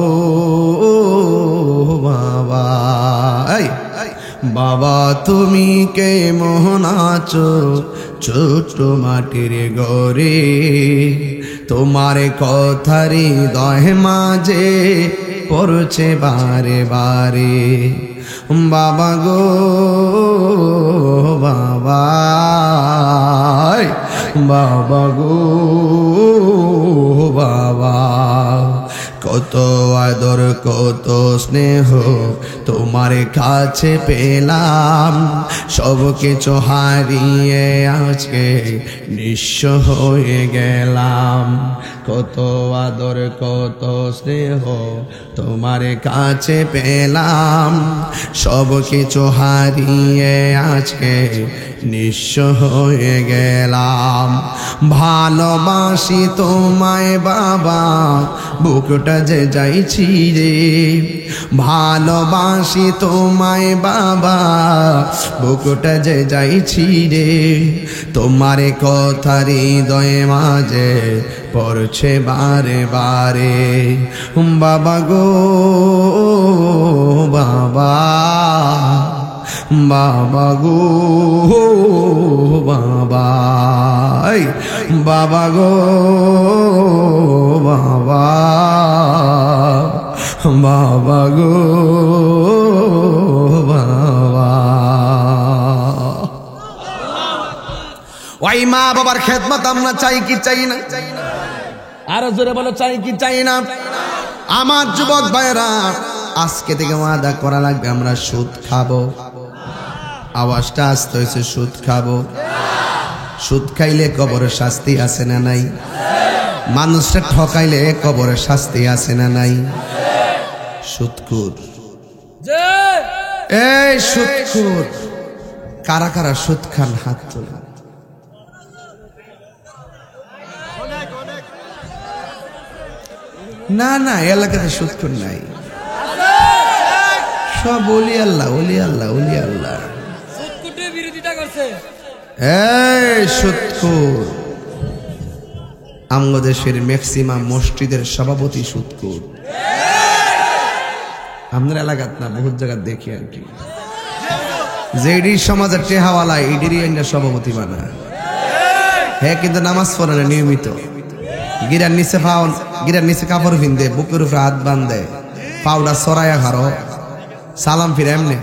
বাবা, বাবা তুমি কে মোহন আছো ছোট মাটির ঘরে। তোমার কথারি দহে মাঝে পড়ছে বারে বারে। বাবা গো বাবা, বাবা গো বাবা, কত আদর কত স্নেহ তোমার কাছে পেলাম। সব কিছু হারিয়ে আজকে নিঃস্ব হয়ে গেলাম। কত আদর কত স্নেহ তোমার কাছে পেলাম। সব কিছু হারিয়ে আজকে নিঃস্ব হয়ে গেলাম। ভালোবাসি তোমায় বাবা, বুকটা যে যাইছি রে। ভালোবাসি তোমায় বাবা, বুকটা যে যাইছি রে। তোমার কথা হৃদয়ে মাঝে পড়ছে বারে বারে। বাবা গো বাবা, বাবা গো বাবা, বাবা গো বাবা, বাবা গো বাবা। ওই মা বাবার খেদমত আমরা চাই কি চাই না? আরো জোরে বলো, চাই কি চাই না? আমার যুবক ভাইরা আজকে থেকে ওয়াদা করা লাগবে, আমরা সুদ খাবো। আওয়াজটা আসতে হয়েছে, সুদ খাবো। সুদ খাইলে কবরের শাস্তি আছে না নাই? মানুষটা ঠকাইলে কবরের শাস্তি আছে না নাই? সুদখোর, এই সুদখোর কারা কারা সুদ খান হাত তোলেন। না না এলাকাতে সুদ খান নাই, সব ওলি আল্লাহ ওলি আল্লাহ ওলি আল্লাহ। এই সুদখোর, আমগো দেশের ম্যাক্সিমাম মসজিদের সভাপতি সুদখোর। আমাদের এলাকাত না, বহুত জায়গা দেখি আর কি, যেডি সমাজের টেহাওয়ালা ইডিরি সভাপতি বানা। হ্যাঁ কিন্তু নামাজ পড়ে না নিয়মিত, গিরার নিচে ফাউন, গিরার নিচে কাপড় ভিন্দে, বুকের উপরে হাত বান্ধে, পাউডা সরাইয়া ঘাড়ো, সালাম ফিরে এমনি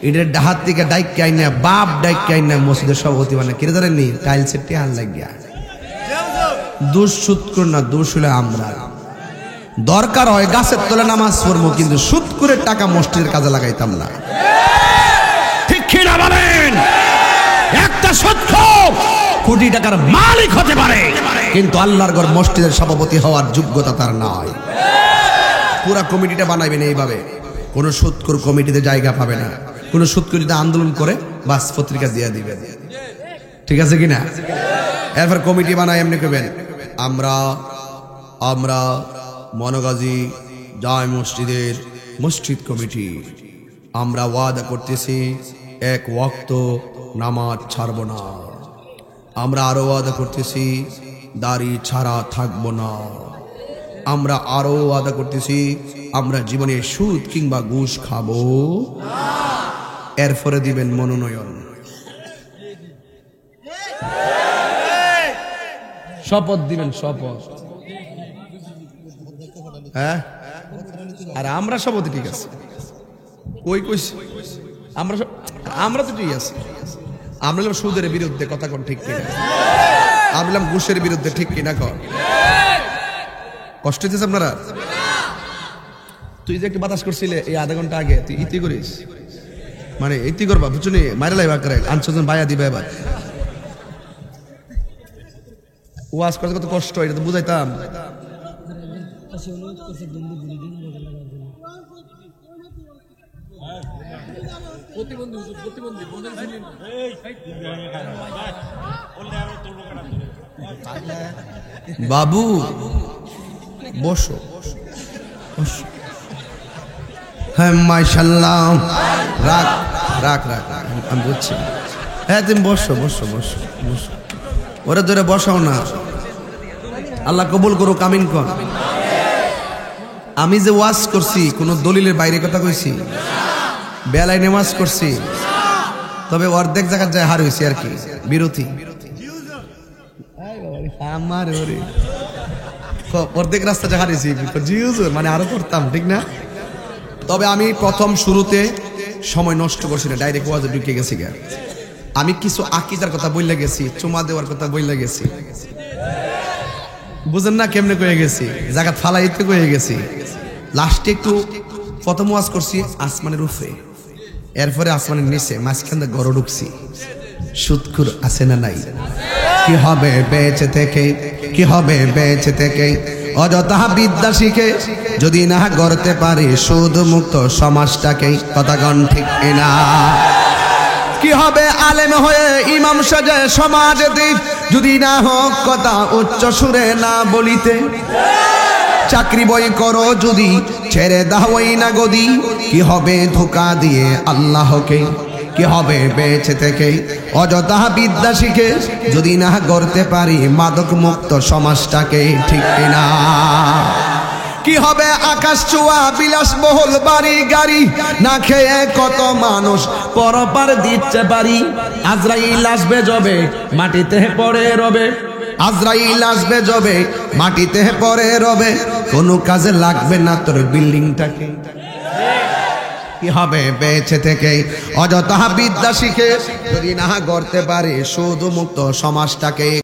এটার ডাহাত থেকে ডাইক কাইনা, বাপ ডাইক কাইনা মসজিদের সভাপতি বানা। কিরে ধরেন নি টাইলসের টেহাল লাগিয়া। দোষ সুদ কর না, দোষ হলে আমরা। দরকার হয় গাছের তলে নামাজ পড়বো, কিন্তু সুদ করে টাকা মসজিদের কাজে লাগাইতাম না। ঠিক কিনা বলেন? একটা সুদখোর কোটি টাকার মালিক হতে পারে, কিন্তু আল্লাহর ঘর মসজিদের সভাপতি হওয়ার যোগ্যতা তার নয়। পুরা কমিটিটা বানাইবেন এইভাবে, কোন সুদখোর কমিটিতে জায়গা পাবে না। কোন সুদখোর যদি আন্দোলন করে বাস পত্রিকা দিয়ে দিবে, ঠিক আছে কিনা? এরপর কমিটি বানায় এমনি করবেন, আমরা আমরা মনোগাজী জায় মসজিদের মসজিদ কমিটি আমরা ওয়াদা করতেছি এক ওয়াক্ত নামাজ ছাড়ব না। আমরা আরো ওয়াদা করতেছি দাড়ি ছাড়া থাকব না। আমরা আরো ওয়াদা করতেছি আমরা জীবনে সুদ কিংবা ঘুষ খাবো। এরপরে দিবেন মনোনয়ন, শপথ দিবেন, শপথ। হ্যাঁ, আর আমরা শপথ ঠিক আছে, কই কইছি আমরা তো ঠিক আছে। আমরা হলাম সুদের বিরুদ্ধে, কথা কোন ঠিক কিনা? আমরা হলাম ঘুষের বিরুদ্ধে, ঠিক কিনা? কর কষ্ট হইতেছে আপনারা? তুই যে একটু বাতাস করছিলে এই আধা ঘন্টা আগে, তুই ইতি করিস, মানে ইতি করবা বুঝুনি, মাইরা লাইবা করে আনছজন বাইয়া দিবে। এবার ওয়াজ করতে কত কষ্ট, এটা তো বুঝাইতাম। বাবু বসো, হ্যাঁ মাশাআল্লাহ, রাখ রাখ রাখ, আমি বুঝছি। হ্যাঁ তুমি বসো বসো বসো বসো, ওরা ধরে বসাও না। আল্লাহ কবুল করুক, আমিন কর। আমি যে ওয়াজ করছি কোন দলিলের বাইরে কথা কইছি? বেলায় নামাজ করছি, তবে অর্ধেক জায়গায় যায় হার হয়েছি আর কি, বিরতি। আমার অর্ধেক রাস্তা যা হারিয়েছি, মানে আরো করতাম, ঠিক না? তবে আমি প্রথম শুরুতে সময় নষ্ট করছি না, ডাইরেক্ট ওয়াজে ঢুকে গেছি। আমি কিছু আকীদার কথা বইলা গেছি, চুমা দেওয়ার কথা বইলা গেছি, বুঝেন না কেমনে কয়ে গেছি, জায়গা ফালাইতে কয়ে গেছি। লাস্টে একটু প্রথম ওয়াজ করছি আসমানের উপরে, এরপরে আসমানের নিচে, মাঝখানে গড় ঢুকছি। সুদখোর আছে না নাই? কি হবে বেঁচে থেকে, কি হবে বেঁচে থেকে অযথা বিদ্যা শিখে যদি না গড়তে পারি সুদ মুক্ত সমাজটাকে, কথা কন ঠিক কিনা? কি হবে আলেম হয়ে ইমাম সাজে সমাজেতে যদি না হোক কথা উচ্চ সুরে না বলিতে? চাকরি বই করো যদি ছেড়ে দাওই না গদি, কি হবে ধোঁকা দিয়ে আল্লাহকে? কি হবে বেঁচে থেকে অযথা বিদ্যা শিখে যদি না গড়তে পারি মাদক মুক্ত সমাজটাকে, ঠিক কিনা? কি হবে আকাশ ছোঁয়া বিলাসবহুল বাড়ি গাড়ি, না খেয়ে কত মানুষ পরপার দিচ্ছে বাড়ি। আজরাইল আসবে যবে মাটিতে পড়ে রবে, আজরাইল আসবে যবে মাটিতে পড়ে রবে, কোনো কাজে লাগবে না তোর বিল্ডিংটাকে। কি হবে বেঁচে থেকে অযথা বিদ্যা শিখে যদি না গড়তে পারে সুদ মুক্ত সমাজটাকে?